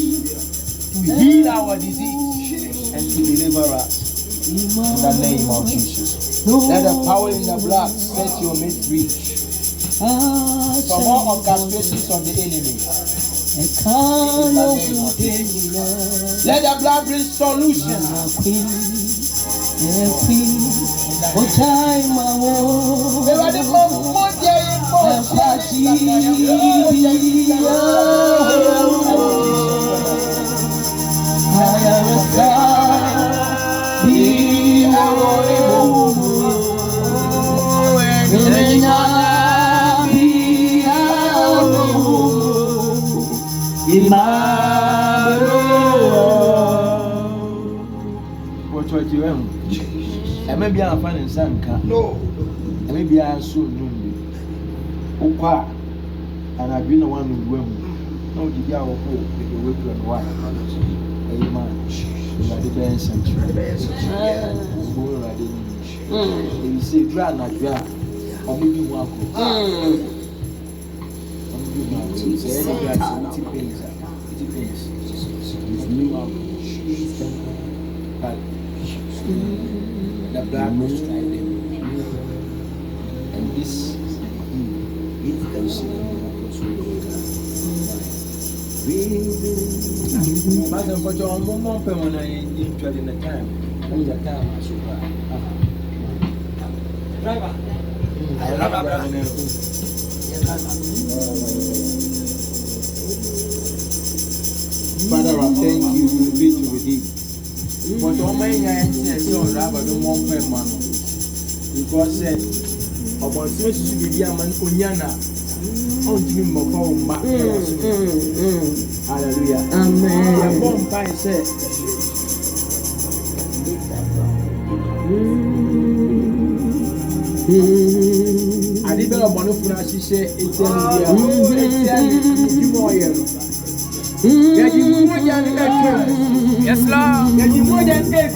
to heal our disease and to deliver us. In the name of Jesus. Let the power in the blood set your mate free from all orchestrations of the enemy. In the name of Jesus. Let the blood bring solution. What you am? I may be a fan in Sanka. No, I may be a soon. Oka, and I've been the one who will. No, the Yahoo, the way to unwind. Amen. You are the best and you say, Grand, I'm moving one. The blood was trying and this Madam, but your mom when I enjoyed in the time. When the time was over. Driver. Father, I thank you to be to redeem. But all my answers are rather than one per man. Because said, about Swiss to be a man, Unyana, on Jim Moko, hallelujah. Amen. One pine said, I did not want to finish, she said, it's a Yes, Lord.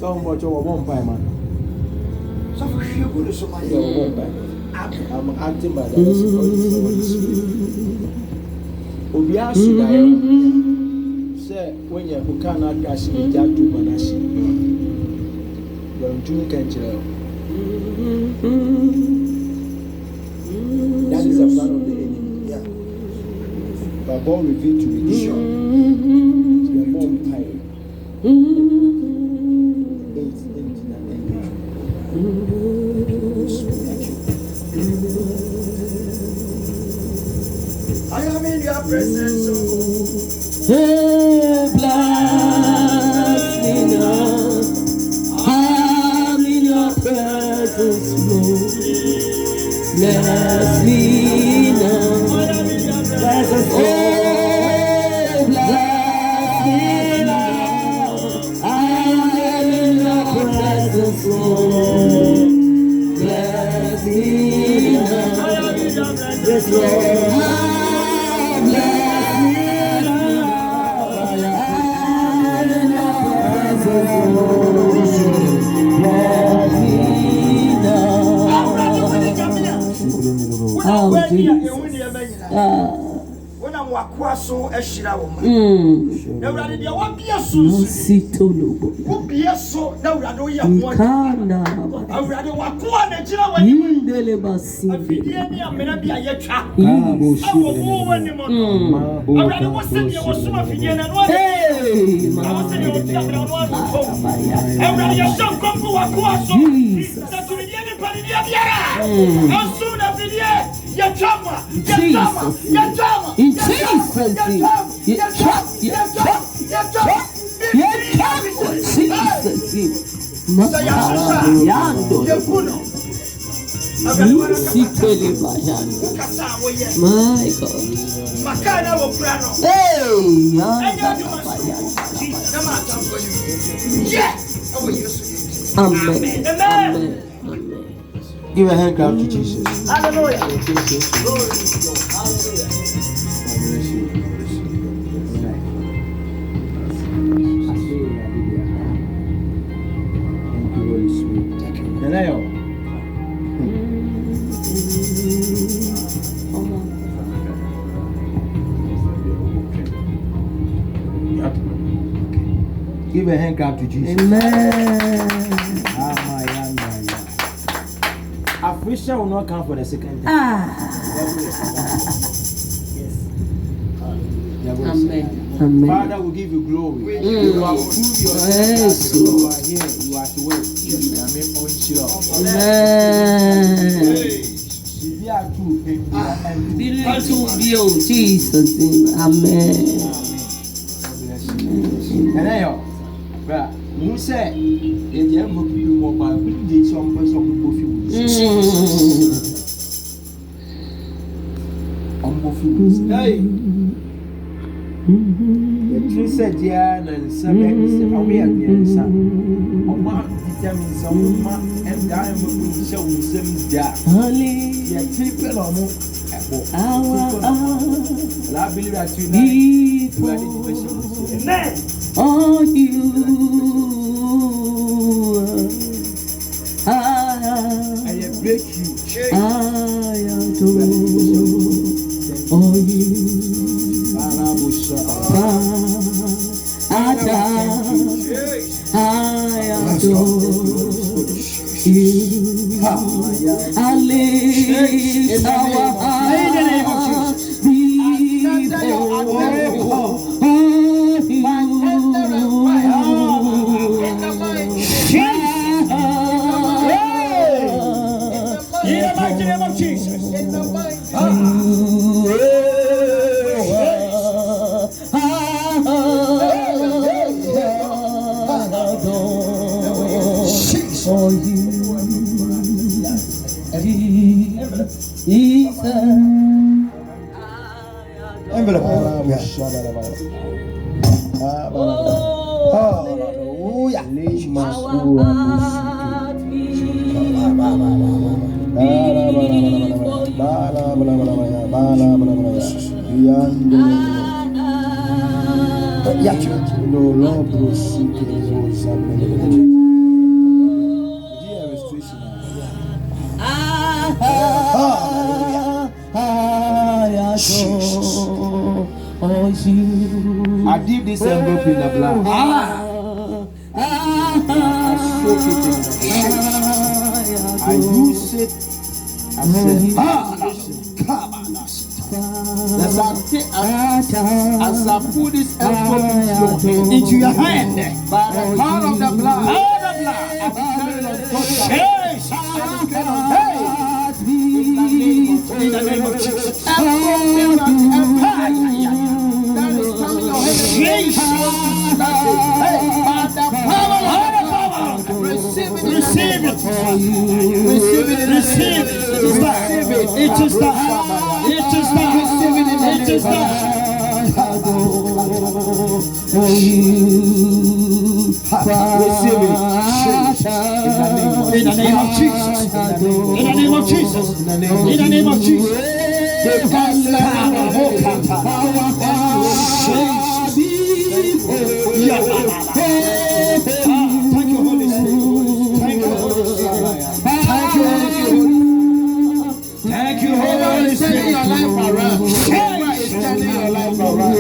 so much over one pie man. So for sure, good as somebody one pie. I'm acting by the Obiasu say when you cannot cash me that to Manashi. Don't you can tell. That is a plan of the enemy. Yeah. But God revealed to me the shop. We are born tired. am in your presence, Hey, bless me now. I'm in your presence, Lord. Bless me now. Bless us all. Bless me now. I'm in your presence, Lord. Bless me now. Yes, Lord. Bless me when I'm wakwaso eshira wo ma na urade de wa bia so wo bia so na urade wo ye ho urade wakwa na gira wani afidie ni amena bia ye twa awo wani mo urade wo se de wo so afidie na no awo se de wo twa na no urade ye so kompo wakwaso na tudie ni panidia biara asu na fidie ye twa in Jesus' name. Jesus' Amen. Give a hand clap to Jesus. Hallelujah. Give a hand clap to Jesus. Amen. Afrisha will not come for the second time. Amen. Amen. Father will give you glory. You will prove yourself. You are here. You are to wait. You are made on sure. Amen. Jesus. Amen. And then, you say, if you have more by putting some person of you. Hey. The tree said, yeah, and seven away at the answer. Oma determines some and dying with show some that. Yeah, triple or more. I believe that you know. Oh, you. I break you. I adore. Oh, you. I adore you. I lift our hearts I dip this envelope in the blood. I soak it in the blood. I use it as I put this envelope into your hand, by the power of the blood, in the name of Jesus. It is time. It is time. It is time. Receive it. In the name of Jesus. In the name of Jesus. In the name of Jesus. Thank you, Holy Spirit. Thank you, Holy Spirit. Thank you, Holy Spirit. Thank you, Holy Spirit. Your life around. Is turning your life around.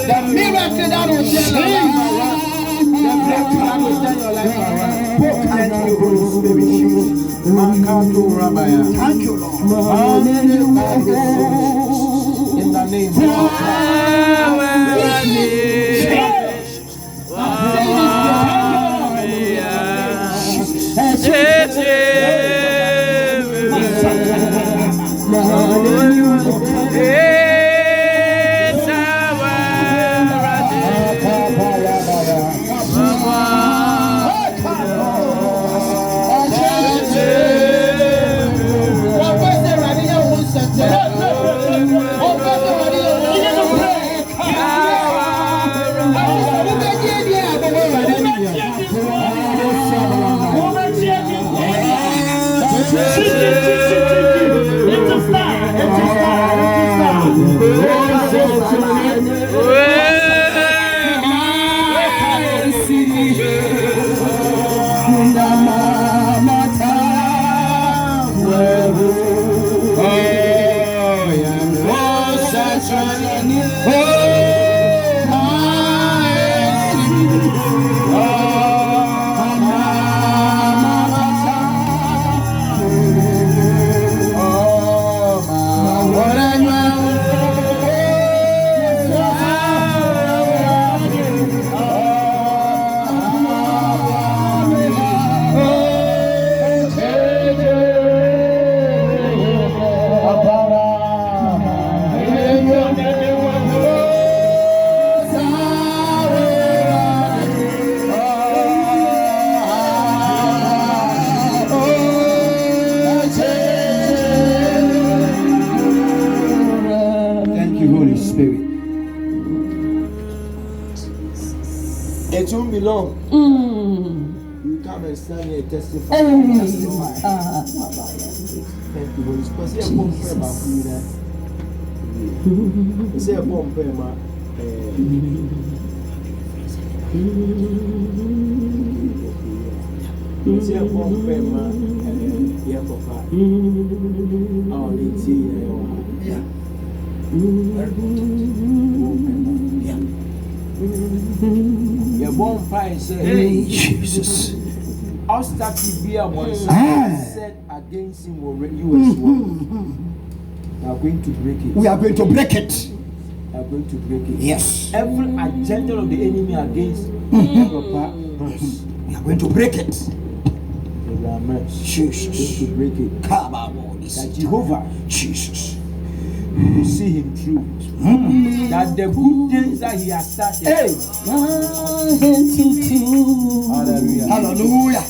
The miracle that will turn your life around. The breakthrough that will turn your life around. Thank you, Holy Spirit. Thank you, Lord. In the name of it won't be long. You come and stand here and testify. Thank you, Holy Spirit. Say a bomb prayer about you there. Say a bomb prayer, man. Say a bomb prayer, man. Yeah, Papa. Oh, let's see. Yeah. Your bomb pie said, hey, Jesus. Obstacle be a one set against him will you as well. We are going to break it. We are going to break it. We are going to break it. Yes. Every agenda of the enemy against Papa, we are going to break it. Jesus. To break it. That Jehovah, Jesus, will see him through. That the good things that he has started. Hey. Hallelujah. Hallelujah.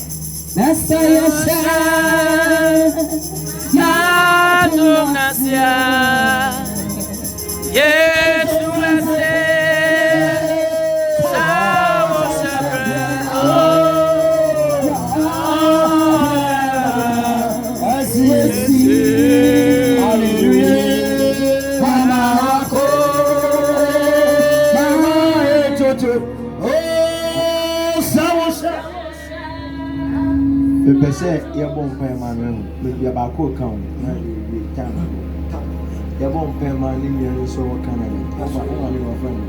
Pepe say your bomb pay man maybe about co count your bomb pay man in your so Canada. That's what one of your friend.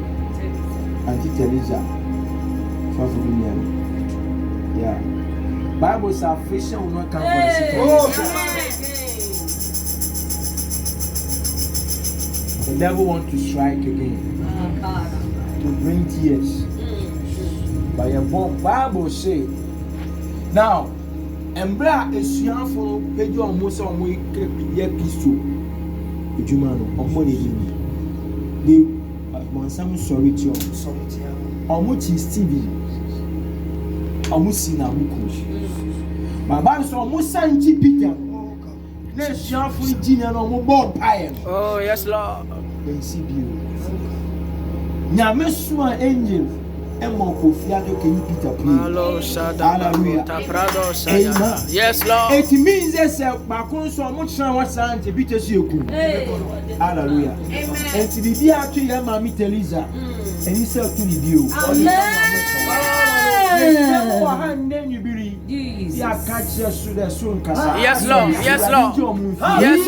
Auntie Teresa for yeah. Bible salvation will not come for the sick. The devil want to strike again to bring tears. But your bomb Bible say now Embra esuafo peju omo se omo ye piso ejuma no omo le ni de mansam sorry ti omo chi Steve omo si na muku baba so omo sanji Peter na suafo di na no mo board pie no Oh, yes, Lord. den si bio nyame so a angel emo Kofi Ado ke Peter P Malo Shada Prado Saya. Yes, Lord. it means say ba kon so mo tran wa san te bi te su eku hallelujah and ti bi atu ya ma mi Teresa and he said to the bio Yes, Lord. Yes, Lord. Yes,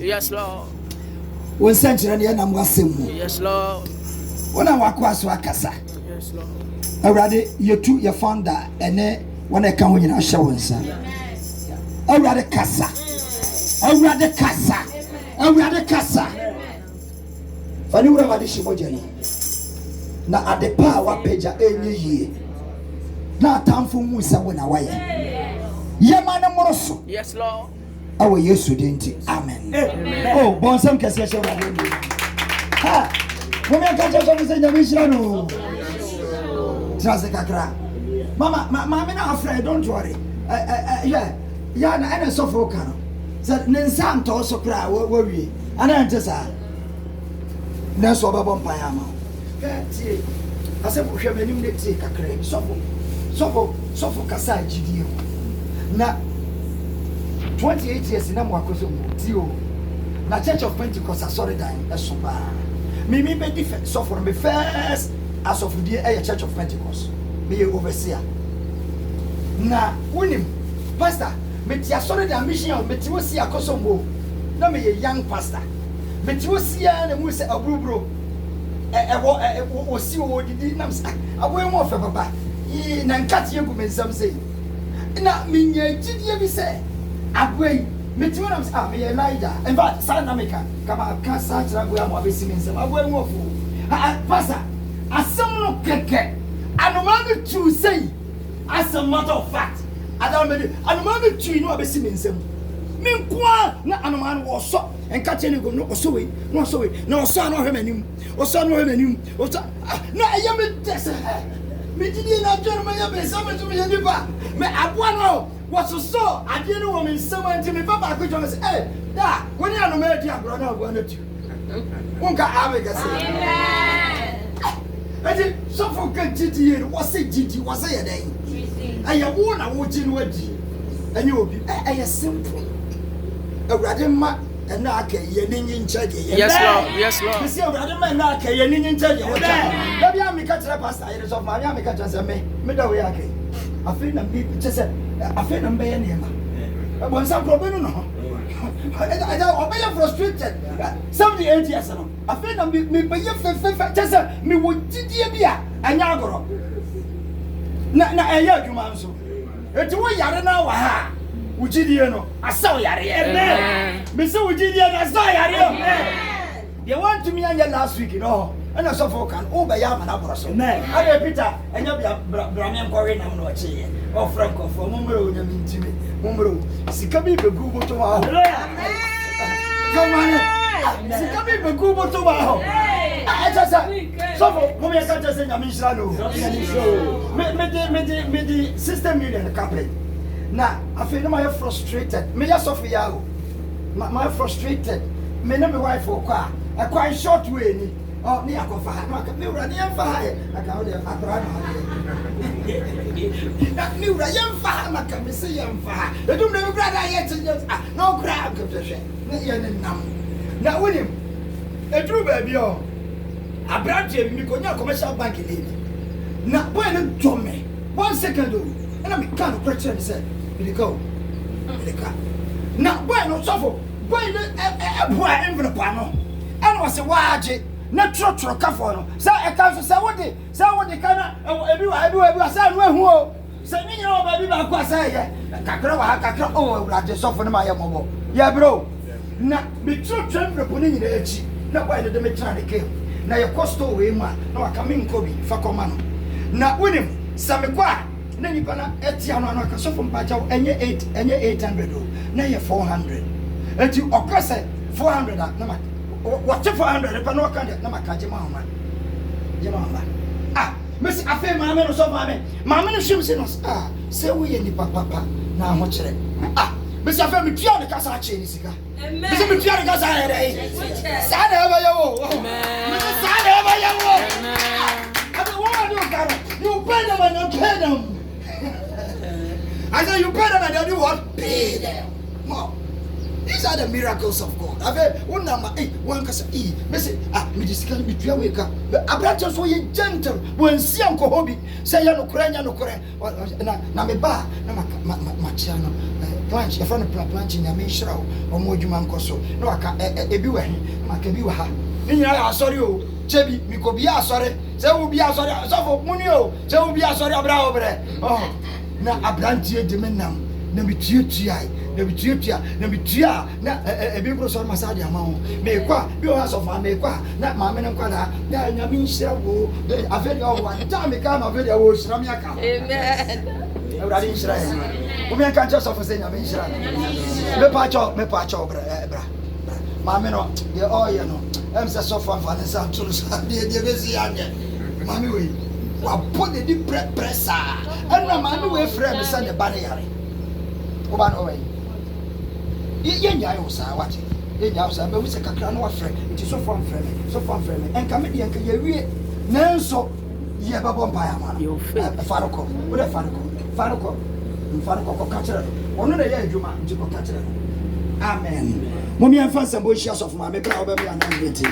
Yes, Lord. When century and I'm wasing. Yes, Lord. When I walk was Wakasa. Yes, Lord. Already, you two, your founder, and then when I come in, I show son. Already, Casa. Already, Casa. Already, Casa. For you, whatever this is, now at the power page, any year. Now, time for Musa when I wire. Yamana Moroso. Yes, Lord. Our yes, student. Amen. Oh, Bonsam Cassation. Ha! When I catch up with the mission, Trasakra. Mamma, not afraid, don't worry. Yeah, and a sofa. Said Nensan to also cry, worry. And I just said, Nurse of a Bompayama. I said, we have a new take a crane, Sopho Casa GDO. Now, 28 years in Amwakoso, Tio. Na Church of Pentecost, I saw it dying, that's so bad. Me be different. So for me first, as of the Church of Pentecost, me overseer. Na, unim, Pastor, me tia sorry the mission, me tia see a Kosovo. No me a young pastor. Me tia see and we say a bro. See what did nams. I went more for papa. Nankat you go some say. Na me ye say. Abway, Metuanams are me Elijah, and but San America, come out, can't such a way of listening. I won't move. Pastor, as some keke, and a man to say, as a matter of fact, I don't mean, and a man to know a listening. Meanwhile, not a man was so, and catching go no so it, no so it, no son of him, or son of him, or no, I am a test. Me did not Germany, someone to me, and me at one. What's so? I didn't know when someone to me, Papa, I could just say, hey, da, when you are no matter, I'm going to go to you. One can have a say. I did so for good GT, what's it GT, what's a day? I have one, I would you with you. And you will be a simple. A radima and Naka, Yanin Chaggy. Yes, Lord. Yes, Lord. You see, a radima and Naka, Yanin Chaggy. Maybe I'm a catcher pasta, it is of my Yamaka as a Midawayaki. I feel them people just said, I feel them by any man. When some problem, no. I frustrated. 78 years ago. I feel them me by your just me would Tibia and Yagoro. Na a year, you man so. It's what Yara now. Ujidiano, I saw Yari. Miss Ujidian, I saw Yari. You want to me and last week, you know. And I saw for can over Yam and Abraso. I Peter, and you'll be a Bramian Corin and watching, or Franco for Mumro, you mean to me. Mumro, Sikabi Begubo to our come on, Sikabi Begubo to our I just said, so for me, I can't just say, I'm in the system union, the company. Now, I feel my frustrated. Me, Sophia, my frustrated. Me, never wife for car. A quite short way. Oh, near Kofa, I can be running fire. I can't Na ni ura yemfa ha maka me se yemfa ha. Edum na me brada ye tinje ah no kra nkehwehwe. Na ye ne nam. Na wonim eduru ba bi o. Abrante mi konya commercial bank lady. Na boy no jome. 1 second o. Na me kan ko chere me say Medika. Na boy no suffer. Boy no boy envelope no. And was a waje. Na trotro kafo no sa e ka so sa wode kana ebi wa sa no ehu o sa ni nyina ba bi ba kwa sa ye kakra wa kakra o awurade sofo no ma ye mobo ya bro na me trotro mrepo ni nyina echi na boy no de me try ke na ye costo we ma na wa kame nkobi fa koma no na wonim sa me kwa na nipa na etia no aka sofo mpacha enye 800 o na ye 400 enti okase 400 na ma what 400 pa no kan na maka jema homa ah mesi afa maame no so maame no hwem se no ah se wo ye ni papa na ho kire ah mesi afa me tua de kasa a che ni sika mesi me tua de kasa a re sa da ba yo mesi sa da ba yo aba wo ma do karo you pay them and you pay them I say you pay them and you do what pay them more. These are the miracles of God. Ave one number one kasa me say me discuss me tua we ka abrante so ye gentle when see anko hobi say ya no kora na me ba na ma chia no planch e fa no planch nya me hira o mo adwuma nko so na aka ebi wa he maka bi wa ha ni nya ya asori o chebi mi ko bi asori say wo bi asori so fo muni o say wo bi asori abra obre na abrante de menam na me tua na bitua na ebi bro so massage ama me kwa bi o haso fa me kwa na ma me nkwa na nyame nhira wo afedi o wa ta me ka ma afedi wo hira me aka amen awrade nhira wo me kan cha so fo se nyame nhira me pa cho bra ma me no ye o ye no em se so fa ne sa turu sa de bezi anye ma me we wa put the pressa and ma me we frame se ne ba ne yare wo ba no we ye nya yo sa wati ye nya sa be wi se kakra no wa frɛ nti so fo frɛ me enka me de enka ye wie nanso ye ba bɔ mpa ya ma faroko wo de faroko ko kachira ono na ye adwuma nti ko kachira amen mo mi anfa nsɛm bo hia so fo ma me bra wo be announcement e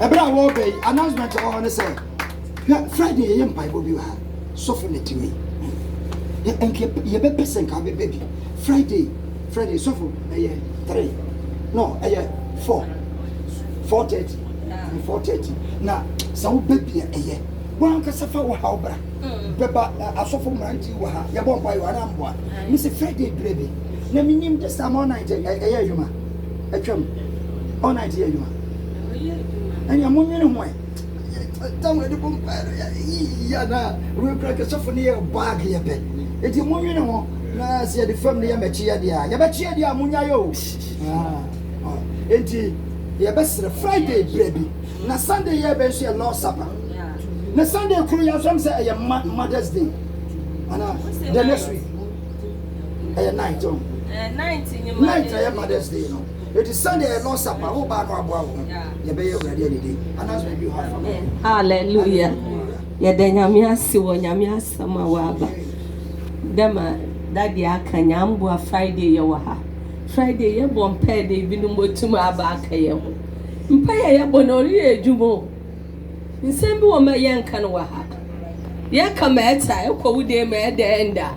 bra wo be announcement o ne say Friday ye mpa bo bi wa so fo ne tiwi enka ye be person ka be baby Friday so for 3 no 4:30 na sa wo baby wan ka safa wo ha obra beba asofo mranti wo ha ya bon boy wana mboa mi se Friday baby na minim de some all night adwuma atwam all night adwuma anya munye ne ho tam de bom pa ya na we crack sofo ne bag ye be eti munye ne ho na se de fam ne ya mechi ya dia munya yo enti ya besre Friday baby na Sunday ya be so Lord Supper na Sunday kru ya so say ya Mother's Day ana the next week night ya Mother's Day no it is Sunday ya Lord Supper wo ba no abo awo ya be ya urade ade announcement you have hallelujah ya de nyame ase wo nyame asama wa ba dema daddy akanya ambo Friday ye wa ha Friday ye bon pay de bi no motum aba akaye ho mpa ye bon ori edwumo nsem bi wo ma ye nka no wa ha ye kama eta ekowude ma ede enda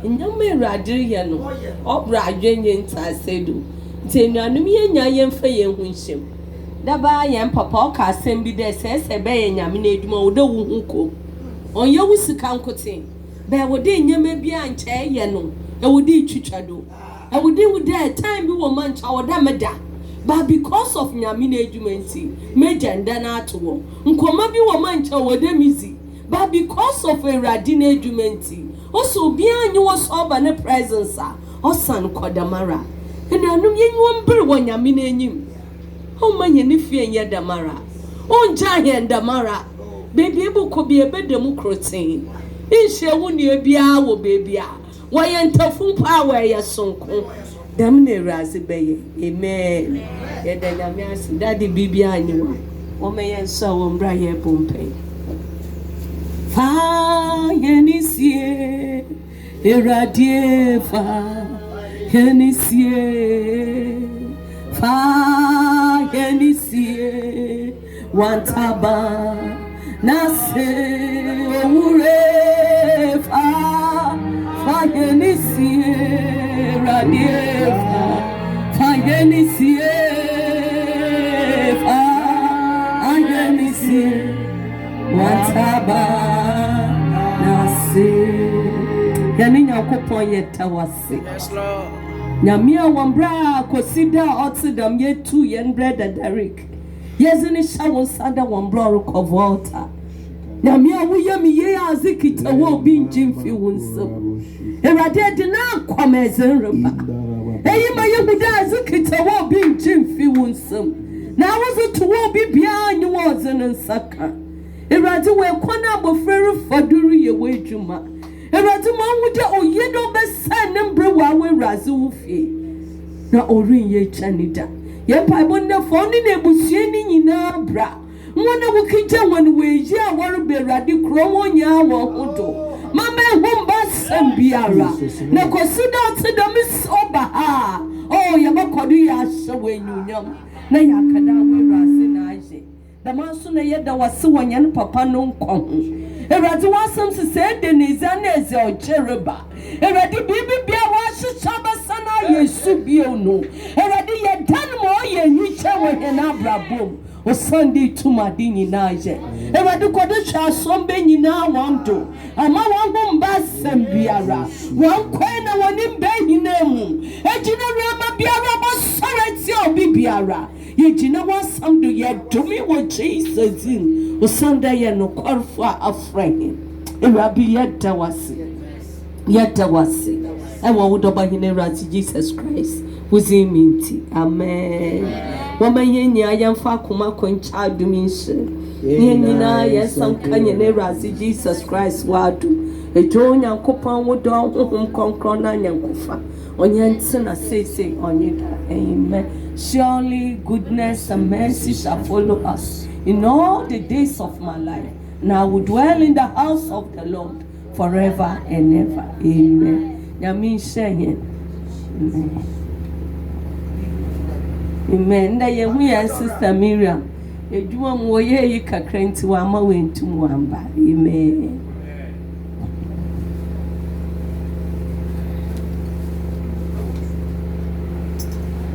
nyama erade ye no obra adwenye ntasedo tenuanum ye nya ye mfa ye hu nsem daba ye papa o ka asem bi de sese be ye nyame na edwuma wo de wo hu ko onye wo sika nkoten be wo de nyama bi anche ye no e wo de twitwado e wo de time bi wo mancha wo da meda but because of nyame na edwumenti mejanda na ato nkoma bi wo mancha wo de mizi but because of erade na edwumenti oso bi anyi wo so ba ne presence a osan kodamara enanum yenwo mbre wo nyame na enyim o manye ne fie nya damara o nja he ndamara baby ebuko bi ebedem krotin ihye wo ne bia wo baby a wo ye ntafu pa wo ye sonko dam na eraze beye amen ye da nyame asi daddy bibia anyi wo me ye nso wo mbra ye bompe fa yenisie eradie fa yenisie fa yenisie wantaba nase owure fa yenisie eradie fa yenisie fa yenisie wantaba nase yani nyakopon yetawase Yes, Lord. nyamia wambra kosida otidam yetu yen brother Derek yezini shawo sada wambra recovolta nyamia wuyemi ye azikita wo bi njimfi wunsam erade de na kwamezin reba eyima yehuda azikita wo bi njimfi wunsam na wozu to wo bi bia nyi wo zin nsaka erade we kwana abofreru faduru ye wejuma erade ma wude oyedo besa nembre wa we razi wufi na orin ye chanida ye paibo na foni na ebusue ni nyina bra wona wukija won weji a wor be erade kro wonya wo hodo mama ehumba sambiara na kosida otidom soba ha oh ye bakodu ya hye wenyunyam na yakada we razi na aje the manso na yeda wase wanyan papa no nkon erade wasam se de niza na eze ochereba erade bibi bia wa shaba sana yesu bio no erade yedan mo ye nyiche we na brabom o sunday tuma dini na aje erade kodo twa sombe nyina wando ama wango mbasem biara wankwan na wonim ba nyina mu ejina rama biara bo soreti obi biara yejina wasam do ye domi wo Jesus in o sunday ye no korfo afrahin erabi yeda wase ewa wodoba hine rati Jesus Christ wuziminti amen woman yenya yamfa kuma koncha duminse nyina yesam kanye ne rati Jesus Christ wadu ejo nyankopon wodo honhom konkron na nyankofa onye na say onyeda amen. Surely goodness and mercy shall follow us in all the days of my life, and I will dwell in the house of the Lord forever and ever. Amen. Yamin saying amen. Amen. Da yehu ya sister Miriam. Ejuma mo ye yi kakra nti wa ma wentum wamba. Amen.